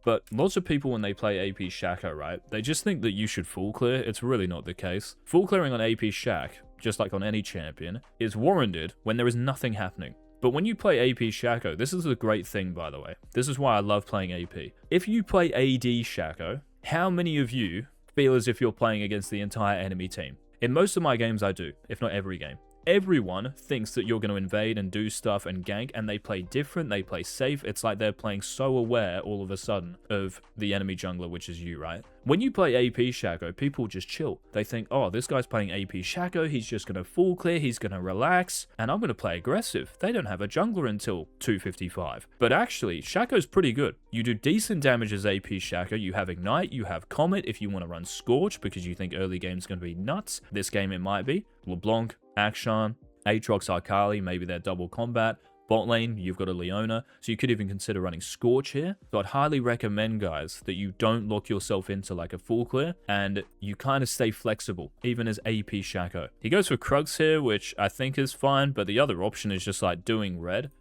But lots of people, when they play AP Shaco, right, they just think that you should full clear. It's really not the case. Full clearing on AP Shaq, just like on any champion, is warranted when there is nothing happening. But when you play AP Shaco, this is a great thing, by the way. This is why I love playing AP. If you play AD Shaco, how many of you feel as if you're playing against the entire enemy team? In most of my games, I do, if not every game. Everyone thinks that you're going to invade and do stuff and gank, and they play different, they play safe. It's like they're playing so aware all of a sudden of the enemy jungler, which is you, right? When you play AP Shaco, people just chill. They think, oh, this guy's playing AP Shaco, he's just going to full clear, he's going to relax, and I'm going to play aggressive. They don't have a jungler until 255. But actually, Shaco's pretty good. You do decent damage as AP Shaco, you have Ignite, you have Comet if you want to run Scorch because you think early game's going to be nuts. This game it might be. LeBlanc, Akshan, Aatrox, Akali, maybe they're double combat. Bot lane, you've got a Leona, so you could even consider running Scorch here. So I'd highly recommend, guys, that you don't lock yourself into like a full clear, and you kind of stay flexible, even as AP Shaco. He goes for Krugs here, which I think is fine, but the other option is just like doing red.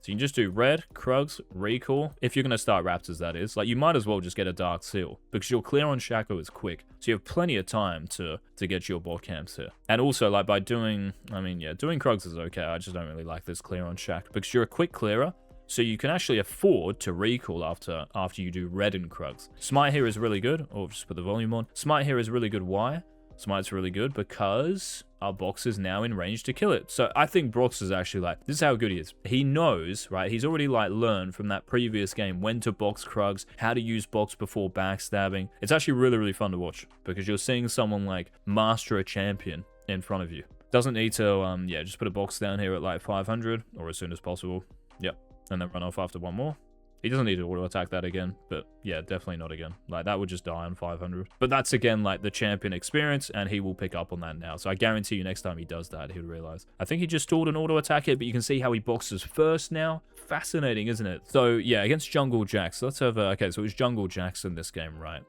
So you can just do red, Krugs, recall. If you're going to start Raptors, that is. Like, you might as well just get a Dark Seal, because your clear on Shaco is quick. So you have plenty of time to get your bot camps here. And also, like, by doing... I mean, yeah, doing Krugs is okay. I just don't really like this clear on Shaq, because you're a quick clearer. So you can actually afford to recall after you do red and Krugs. Smite here is really good. Or just put the volume on. Smite here is really good. Why? Smite's really good because our box is now in range to kill it. So I think Broxah is actually like, this is how good he is. He knows, right? He's already like learned from that previous game when to box Krugs, how to use box before backstabbing. It's actually really, really fun to watch because you're seeing someone like master a champion in front of you. Doesn't need to, yeah, just put a box down here at like 500 or as soon as possible. Yep. And then run off after one more. He doesn't need to auto-attack that again, but yeah, definitely not again. Like, that would just die on 500. But that's, again, like, the champion experience, and he will pick up on that now. So I guarantee you next time he does that, he'll realize. I think he just stalled an auto-attack here, but you can see how he boxes first now. Fascinating, isn't it? So, yeah, against Jungle Jax. Let's have a... Okay, so it's Jungle Jax in this game, right?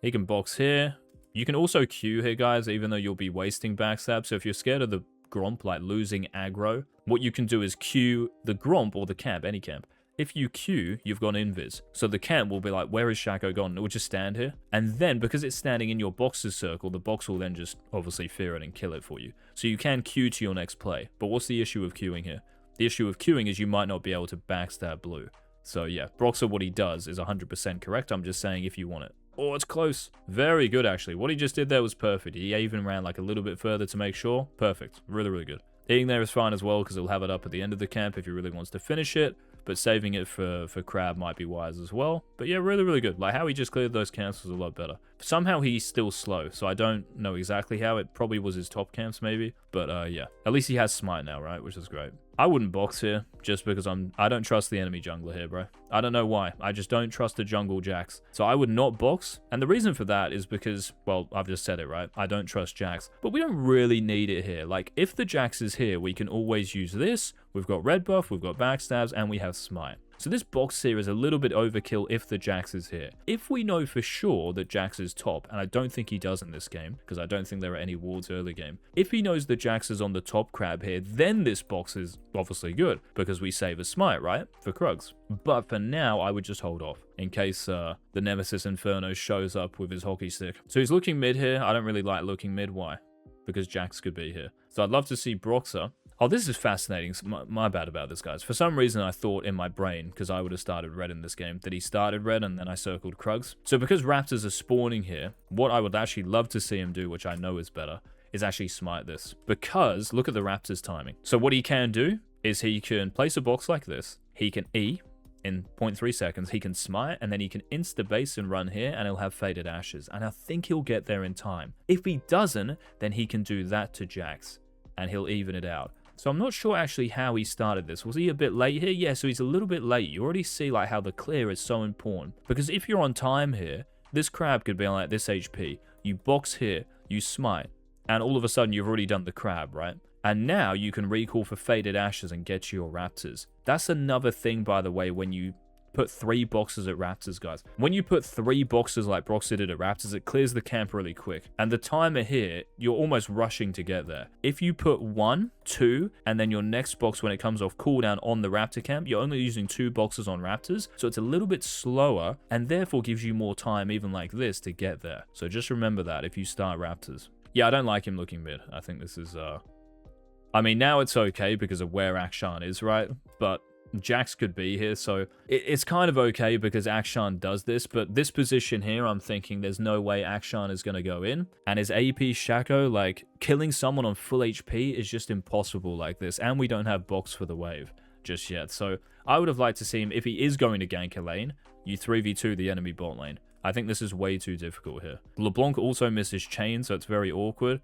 He can box here. You can also Q here, guys, even though you'll be wasting backstab. So if you're scared of the Gromp, like, losing aggro, what you can do is Q the Gromp or the camp, any camp. If you Q, you've gone invis. So the camp will be like, where is Shaco gone? It will just stand here. And then, because it's standing in your box's circle, the box will then just obviously fear it and kill it for you. So you can Q to your next play. But what's the issue of queuing here? The issue of queuing is you might not be able to backstab blue. So yeah, Broxah, what he does is 100% correct. I'm just saying if you want it. Oh, it's close. Very good, actually. What he just did there was perfect. He even ran like a little bit further to make sure. Perfect. Really, really good. Eating there is fine as well because he'll have it up at the end of the camp if he really wants to finish it. But saving it for Crab might be wise as well. But yeah, really, really good. Like, how he just cleared those camps was a lot better. Somehow he's still slow, so I don't know exactly how. It probably was his top camps, maybe. But yeah, at least he has Smite now, right? Which is great. I wouldn't box here, just because I don't trust the enemy jungler here, bro. I don't know why. I just don't trust the jungle Jax. So I would not box. And the reason for that is because, well, I've just said it, right? I don't trust Jax. But we don't really need it here. Like, if the Jax is here, we can always use this. We've got red buff, we've got backstabs, and we have Smite. So this box here is a little bit overkill if the Jax is here. If we know for sure that Jax is top, and I don't think he does in this game, because I don't think there are any wards early game. If he knows that Jax is on the top crab here, then this box is obviously good, because we save a Smite, right? For Krugs. But for now, I would just hold off, in case the Nemesis Inferno shows up with his hockey stick. So he's looking mid here. I don't really like looking mid. Why? Because Jax could be here. So I'd love to see Broxah. Oh, this is fascinating. My bad about this, guys. For some reason, I thought in my brain, because I would have started red in this game, that he started red and then I circled Krugs. So because Raptors are spawning here, what I would actually love to see him do, which I know is better, is actually smite this. Because, look at the Raptors timing. So what he can do is he can place a box like this. He can E in 0.3 seconds. He can smite, and then he can insta-base and run here, and he'll have Faded Ashes. And I think he'll get there in time. If he doesn't, then he can do that to Jax, and he'll even it out. So I'm not sure actually how he started this. Was he a bit late here? Yeah, so he's a little bit late. You already see like how the clear is so important. Because if you're on time here, this crab could be on like this HP. You box here, you smite, and all of a sudden you've already done the crab, right? And now you can recall for Faded Ashes and get your Raptors. That's another thing, by the way, when you put 3 boxes at Raptors, guys. When you put 3 boxes like Broxah did at Raptors, it clears the camp really quick. And the timer here, you're almost rushing to get there. If you put 1, 2, and then your next box when it comes off cooldown on the Raptor camp, you're only using 2 boxes on Raptors. So it's a little bit slower and therefore gives you more time, even like this, to get there. So just remember that if you start Raptors. Yeah, I don't like him looking mid. I think this is, I mean, now it's okay because of where Akshan is, right? But Jax could be here, so it's kind of okay because Akshan does this, but this position here, I'm thinking there's no way Akshan is going to go in. And his AP Shaco, like, killing someone on full HP is just impossible like this, and we don't have box for the wave just yet. So I would have liked to see him, if he is going to gank a lane, you 3v2 the enemy bot lane. I think this is way too difficult here. LeBlanc also misses chain, so it's very awkward.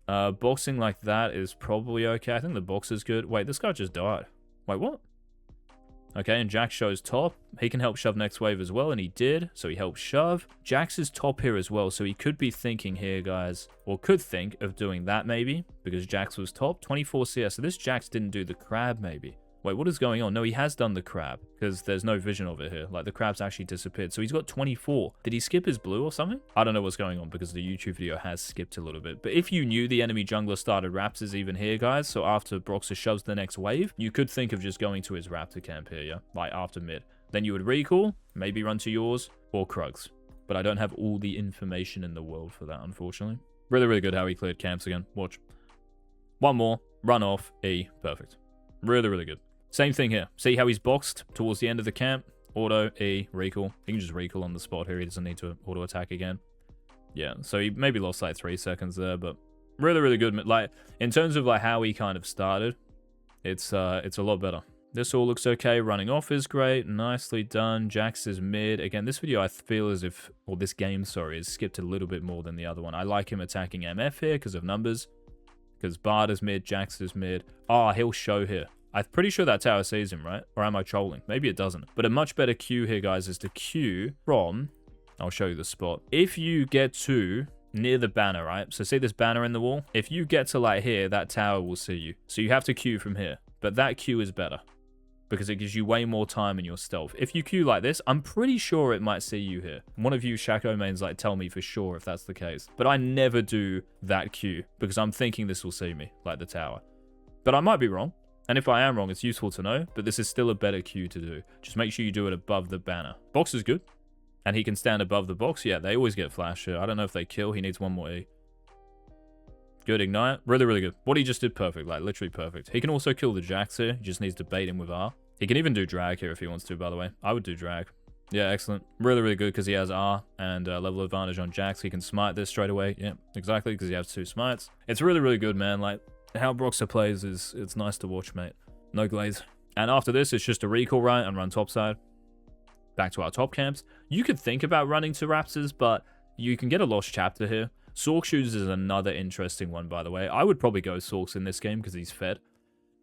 Boxing like that is probably okay. I think the box is good. Wait, this guy just died. Wait, what? Okay, and Jax shows top. He can help shove next wave as well, and he did, so he helped shove. Jax is top here as well, so he could be thinking here, guys, or could think of doing that maybe, because Jax was top. 24 CS, so this Jax didn't do the crab maybe. Wait, what is going on? No, he has done the crab, because there's no vision of it here. Like, the crab's actually disappeared. So he's got 24. Did he skip his blue or something? I don't know what's going on, because the YouTube video has skipped a little bit. But if you knew the enemy jungler started Raptors even here, guys, so after Broxah shoves the next wave, you could think of just going to his Raptor camp here, yeah? Like, after mid. Then you would recall, maybe run to yours, or Krugs. But I don't have all the information in the world for that, unfortunately. Really, really good how he cleared camps again. Watch. One more. Run off. E. Perfect. Really, really good. Same thing here. See how he's boxed towards the end of the camp? Auto, E, recall. He can just recall on the spot here. He doesn't need to auto attack again. Yeah, so he maybe lost like 3 seconds there, but really, really good. Like, in terms of like how he kind of started, it's a lot better. This all looks okay. Running off is great. Nicely done. Jax is mid. Again, this video I feel as if, or this game, sorry, is skipped a little bit more than the other one. I like him attacking MF here because of numbers. Because Bard is mid, Jax is mid. Oh, he'll show here. I'm pretty sure that tower sees him, right? Or am I trolling? Maybe it doesn't. But a much better Q here, guys, is to Q from... I'll show you the spot. If you get to near the banner, right? So see this banner in the wall? If you get to like here, that tower will see you. So you have to Q from here. But that Q is better. Because it gives you way more time in your stealth. If you Q like this, I'm pretty sure it might see you here. One of you Shaco mains like tell me for sure if that's the case. But I never do that Q. Because I'm thinking this will see me, like the tower. But I might be wrong. And if I am wrong, it's useful to know, but this is still a better Q to do. Just make sure you do it above the banner. Box is good. And he can stand above the box. Yeah, they always get flash here. I don't know if they kill. He needs one more E. Good ignite. Really, really good. What he just did, perfect. Like, literally perfect. He can also kill the Jax here. He just needs to bait him with R. He can even do drag here if he wants to, by the way. I would do drag. Yeah, excellent. Really, really good because he has R and level advantage on Jax. He can smite this straight away. Yeah, exactly, because he has 2 smites. It's really, really good, man. Like, how Broxah plays it's nice to watch, mate. No glaze. And after this, it's just a recall, right, and run topside. Back to our top camps. You could think about running to Raptors, but you can get a lost chapter here. Sork Shoes is another interesting one, by the way. I would probably go Sorks in this game because he's fed.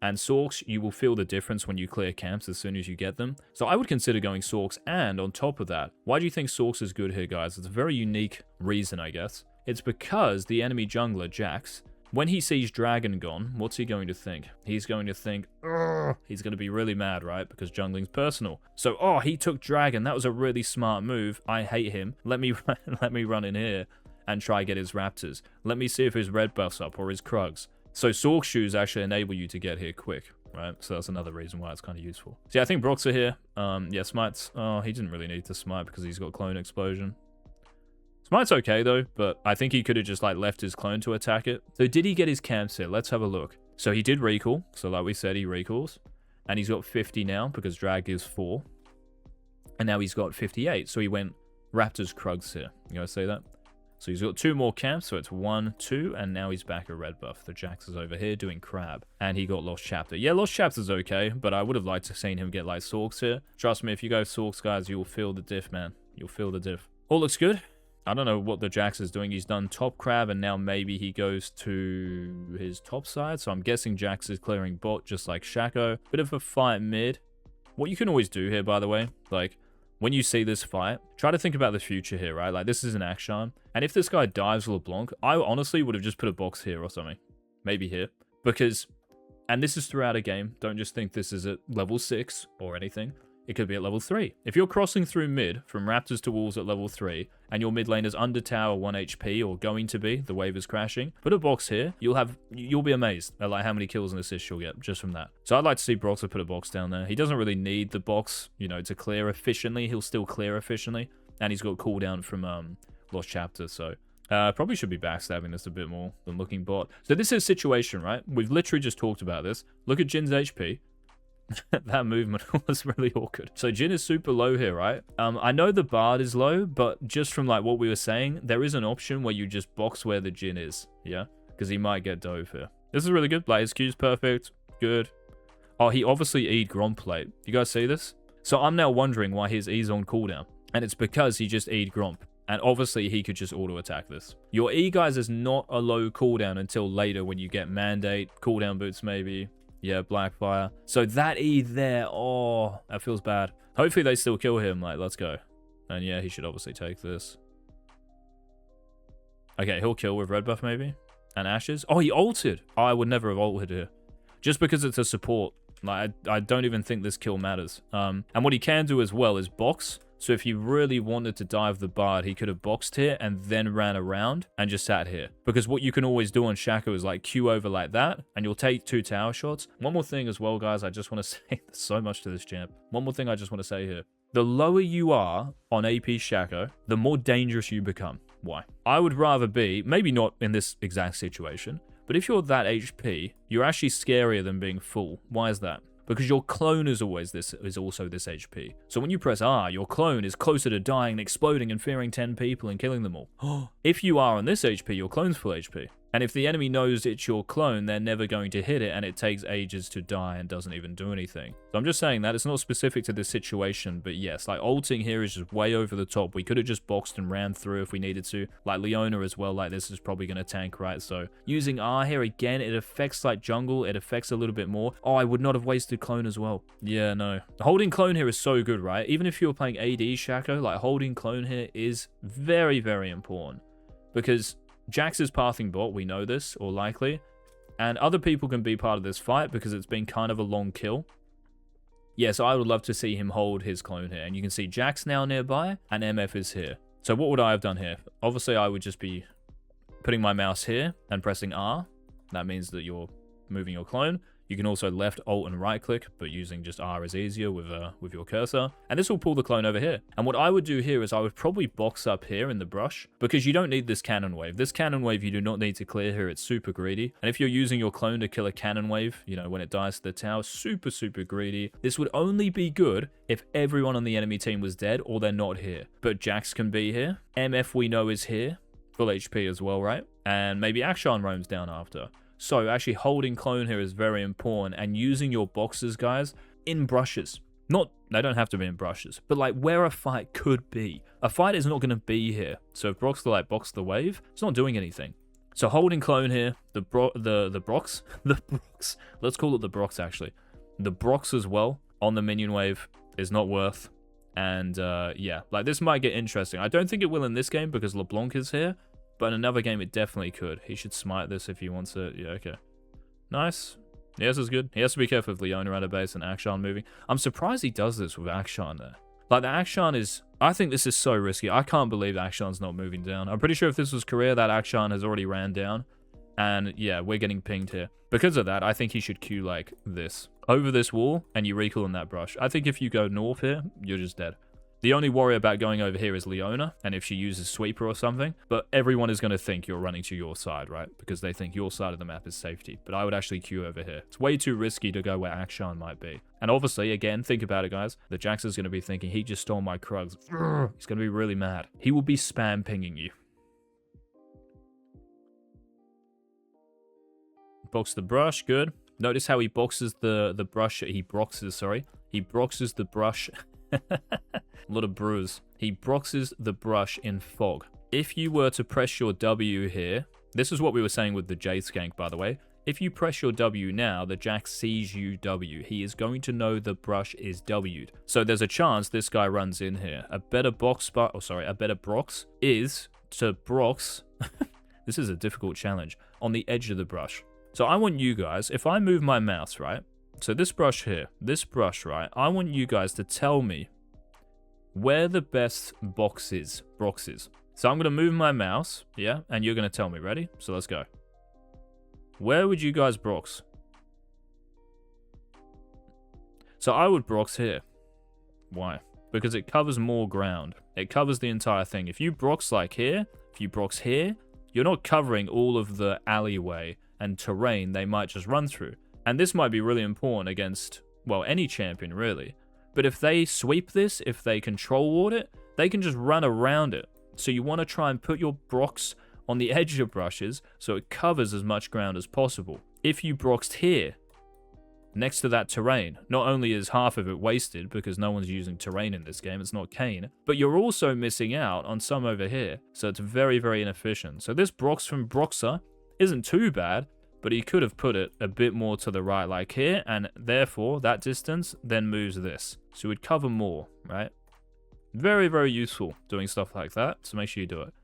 And Sorks, you will feel the difference when you clear camps as soon as you get them. So I would consider going Sorks, and on top of that, why do you think Sorks is good here, guys? It's a very unique reason, I guess. It's because the enemy jungler, Jax, when he sees Dragon gone, what's he going to think? He's going to think, ugh. He's going to be really mad, right? Because jungling's personal. So, oh, he took Dragon. That was a really smart move. I hate him. Let me run in here and try get his Raptors. Let me see if his red buff's up or his Krugs. So Sork Shoes actually enable you to get here quick, right? So that's another reason why it's kind of useful. So yeah, I think Broxah here. Yeah, smites. Oh, he didn't really need to smite because he's got clone explosion. Smite's okay though, but I think he could have just like left his clone to attack it. So did he get his camps here? Let's have a look. So he did recall. So like we said, he recalls. And he's got 50 now because drag is 4. And now he's got 58. So he went Raptors Krugs here. You guys see that? So he's got 2 more camps. So it's 1, 2. And now he's back a red buff. The Jax is over here doing crab. And he got Lost Chapter. Yeah, Lost Chapter's okay. But I would have liked to have seen him get like Sorks here. Trust me, if you go Sorks, guys, you'll feel the diff, man. You'll feel the diff. All looks good. I don't know what the Jax is doing. He's done top crab, and now maybe he goes to his top side. So I'm guessing Jax is clearing bot, just like Shaco. Bit of a fight mid. What you can always do here, by the way, like, when you see this fight, try to think about the future here, right? Like, this is an Akshan. And if this guy dives LeBlanc, I honestly would have just put a box here or something. Maybe here. Because, and this is throughout a game. Don't just think this is at level 6 or anything. it could be at level 3. If you're crossing through mid from raptors to walls at level 3 and your mid lane is under tower 1 HP or going to be, the wave is crashing, put a box here, you'll be amazed at like how many kills and assists you'll get just from that. So I'd like to see Broxah put a box down there. He doesn't really need the box, you know, to clear efficiently. He'll still clear efficiently, and he's got cooldown from Lost Chapter, so probably should be backstabbing this a bit more than looking bot. So this is situation, right? We've literally just talked about this. Look at Jin's HP. That movement was really awkward. So Jin is super low here, right? I know the Bard is low, but just from like what we were saying, there is an option where you just box where the Jin is, yeah? Because he might get dove here. This is really good. Like his Q's perfect, good. Oh, he obviously E'd Grom plate. You guys see this? So I'm now wondering why his E's on cooldown. And it's because he just E'd Gromp. And obviously, he could just auto-attack this. Your E, guys, is not a low cooldown until later when you get Mandate, cooldown boots maybe. Yeah, Blackfire. So that E there, oh, that feels bad. Hopefully, they still kill him. Like, let's go. And yeah, he should obviously take this. Okay, he'll kill with red buff maybe. And Ashes. Oh, he ulted. Oh, I would never have ulted here. Just because it's a support. Like, I don't even think this kill matters. And what he can do as well is box. So if he really wanted to dive the Bard, he could have boxed here and then ran around and just sat here. Because what you can always do on Shaco is like Q over like that, and you'll take 2 tower shots. One more thing as well, guys, I just want to say, there's so much to this champ. One more thing I just want to say here. The lower you are on AP Shaco, the more dangerous you become. Why? I would rather be, maybe not in this exact situation, but if you're that HP, you're actually scarier than being full. Why is that? Because your clone is also this HP. So when you press R, your clone is closer to dying and exploding and fearing 10 people and killing them all. If you are on this HP, your clone's full HP. And if the enemy knows it's your clone, they're never going to hit it, and it takes ages to die and doesn't even do anything. So I'm just saying that. It's not specific to this situation, but yes, like ulting here is just way over the top. We could have just boxed and ran through if we needed to. Like Leona as well, like this is probably going to tank, right? So using R here again, it affects like jungle, it affects a little bit more. Oh, I would not have wasted clone as well. Yeah, no. Holding clone here is so good, right? Even if you're playing AD Shaco, like holding clone here is very, very important. Because Jax is pathing bot, we know this, or likely. And other people can be part of this fight because it's been kind of a long kill. Yeah, so I would love to see him hold his clone here. And you can see Jax now nearby, and MF is here. So what would I have done here? Obviously, I would just be putting my mouse here and pressing R. That means that you're moving your clone. You can also left, alt, and right click, but using just R is easier with your cursor. And this will pull the clone over here. And what I would do here is I would probably box up here in the brush, because you don't need this cannon wave. This cannon wave you do not need to clear here. It's super greedy. And if you're using your clone to kill a cannon wave, you know, when it dies to the tower, super, super greedy. This would only be good if everyone on the enemy team was dead or they're not here. But Jax can be here. MF we know is here. Full HP as well, right? And maybe Akshan roams down after. So actually holding clone here is very important, and using your boxes, guys, in brushes. They don't have to be in brushes, but like where a fight could be. A fight is not going to be here. So if Broxah like box the wave, it's not doing anything. So holding clone here, the Brox, let's call it the Brox actually. The Brox as well on the minion wave is not worth. And yeah, like this might get interesting. I don't think it will in this game because LeBlanc is here. But in another game, it definitely could. He should smite this if he wants it. Yeah, okay. Nice. Yeah, this is good. He has to be careful with Leona out of base and Akshan moving. I'm surprised he does this with Akshan there. Like, the Akshan is... I think this is so risky. I can't believe Akshan's not moving down. I'm pretty sure if this was Korea, that Akshan has already ran down. And, yeah, we're getting pinged here. Because of that, I think he should Q like this. Over this wall, and you recall in that brush. I think if you go north here, you're just dead. The only worry about going over here is Leona, and if she uses Sweeper or something, but everyone is going to think you're running to your side, right? Because they think your side of the map is safety, but I would actually queue over here. It's way too risky to go where Akshan might be. And obviously, again, think about it, guys. The Jax is going to be thinking, he just stole my Krugs. He's going to be really mad. He will be spam pinging you. Box the brush, good. Notice how he boxes the brush. He broxes the brush. A lot of brews. He broxes the brush in fog. If you were to press your W here, this is what we were saying with the Jade skank, by the way. If you press your W now, the Jax sees you W. He is going to know the brush is W'd. So there's a chance this guy runs in here. A better Brox is to Brox. This is a difficult challenge. On the edge of the brush. So I want you guys, if I move my mouse, right, So this brush here, this brush, right? I want you guys to tell me where the best box is, Broxah. So I'm going to move my mouse, yeah? And you're going to tell me. Ready? So let's go. Where would you guys Brox? So I would Brox here. Why? Because it covers more ground. It covers the entire thing. If you Brox like here, if you Brox here, you're not covering all of the alleyway and terrain they might just run through. And this might be really important against, well, any champion, really. But if they sweep this, if they control ward it, they can just run around it. So you want to try and put your Brox on the edge of brushes so it covers as much ground as possible. If you Broxed here, next to that terrain, not only is half of it wasted because no one's using terrain in this game, it's not Kane, but you're also missing out on some over here. So it's very, very inefficient. So this Brox from Broxah isn't too bad, but he could have put it a bit more to the right like here, and therefore that distance then moves this. So it would cover more, right? Very, very useful doing stuff like that, so make sure you do it.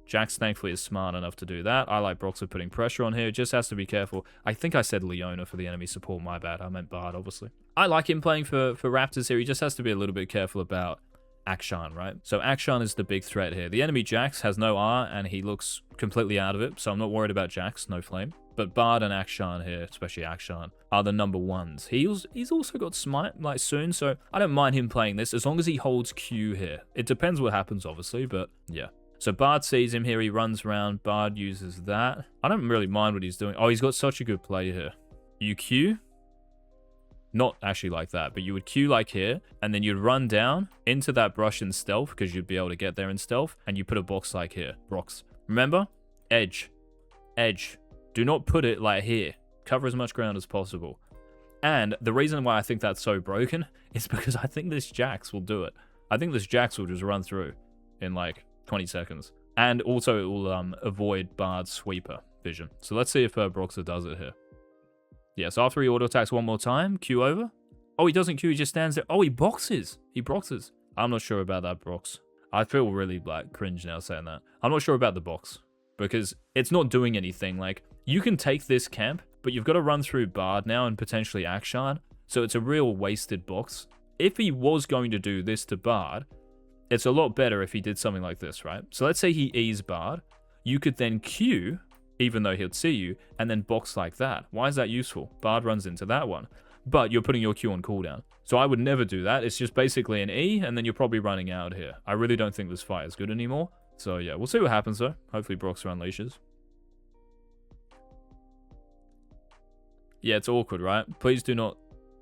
Jax thankfully is smart enough to do that. I like Broxah putting pressure on here. It just has to be careful. I think I said Leona for the enemy support. My bad. I meant Bard, obviously. I like him playing for Raptors here. He just has to be a little bit careful about Akshan, right? So Akshan is the big threat here. The enemy Jax has no R, and he looks completely out of it, so I'm not worried about Jax. No flame. But Bard and Akshan here, especially Akshan, are the number ones. He's also got Smite, like, soon, so I don't mind him playing this as long as he holds Q here. It depends what happens, obviously, but yeah. So Bard sees him here, he runs around, Bard uses that. I don't really mind what he's doing. Oh, he's got such a good play here. You Q, not actually like that, but you would Q like here, and then you'd run down into that brush in stealth, because you'd be able to get there in stealth, and you put a box like here, Brox. Remember? Edge. Edge. Do not put it like here. Cover as much ground as possible. And the reason why I think that's so broken is because I think this Jax will do it. I think this Jax will just run through in like 20 seconds. And also it will avoid Bard's sweeper vision. So let's see if Broxah does it here. Yeah, so after he auto attacks one more time, Q over. Oh, he doesn't Q, he just stands there. Oh, he boxes. He Broxes. I'm not sure about that Brox. I feel really like cringe now saying that. I'm not sure about the box because it's not doing anything. Like, you can take this camp, but you've got to run through Bard now and potentially Akshan. So it's a real wasted box. If he was going to do this to Bard, it's a lot better if he did something like this, right? So let's say he E's Bard. You could then Q, even though he'll see you, and then box like that. Why is that useful? Bard runs into that one. But you're putting your Q on cooldown. So I would never do that. It's just basically an E, and then you're probably running out here. I really don't think this fight is good anymore. So yeah, we'll see what happens though. Hopefully Broxah unleashes. Yeah, it's awkward, right? Please do not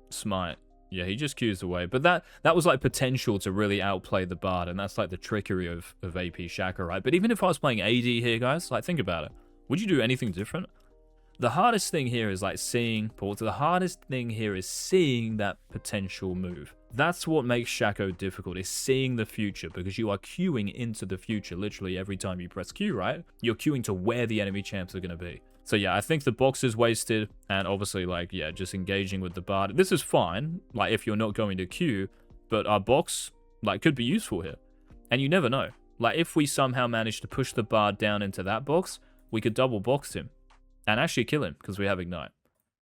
smite. Yeah, he just Q's away. But that was like potential to really outplay the Bard, and that's like the trickery of AP Shaco, right? But even if I was playing AD here, guys, like think about it. Would you do anything different? The hardest thing here is like seeing, the hardest thing here is seeing that potential move. That's what makes Shaco difficult, is seeing the future, because you are queuing into the future literally every time you press Q, right? You're queuing to where the enemy champs are going to be. So yeah, I think the box is wasted, and obviously, like, yeah, just engaging with the Bard. This is fine, like, if you're not going to queue, but our box, like, could be useful here. And you never know. Like, if we somehow manage to push the Bard down into that box, we could double box him and actually kill him because we have Ignite.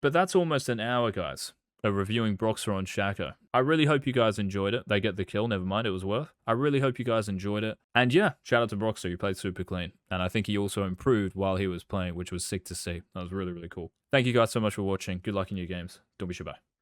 But that's almost an hour, guys, of reviewing Broxah on Shaco. I really hope you guys enjoyed it. They get the kill, never mind, it was worth. I really hope you guys enjoyed it. And yeah, shout out to Broxah, he played super clean. And I think he also improved while he was playing, which was sick to see. That was really, really cool. Thank you guys so much for watching. Good luck in your games. Donbeshi, bye.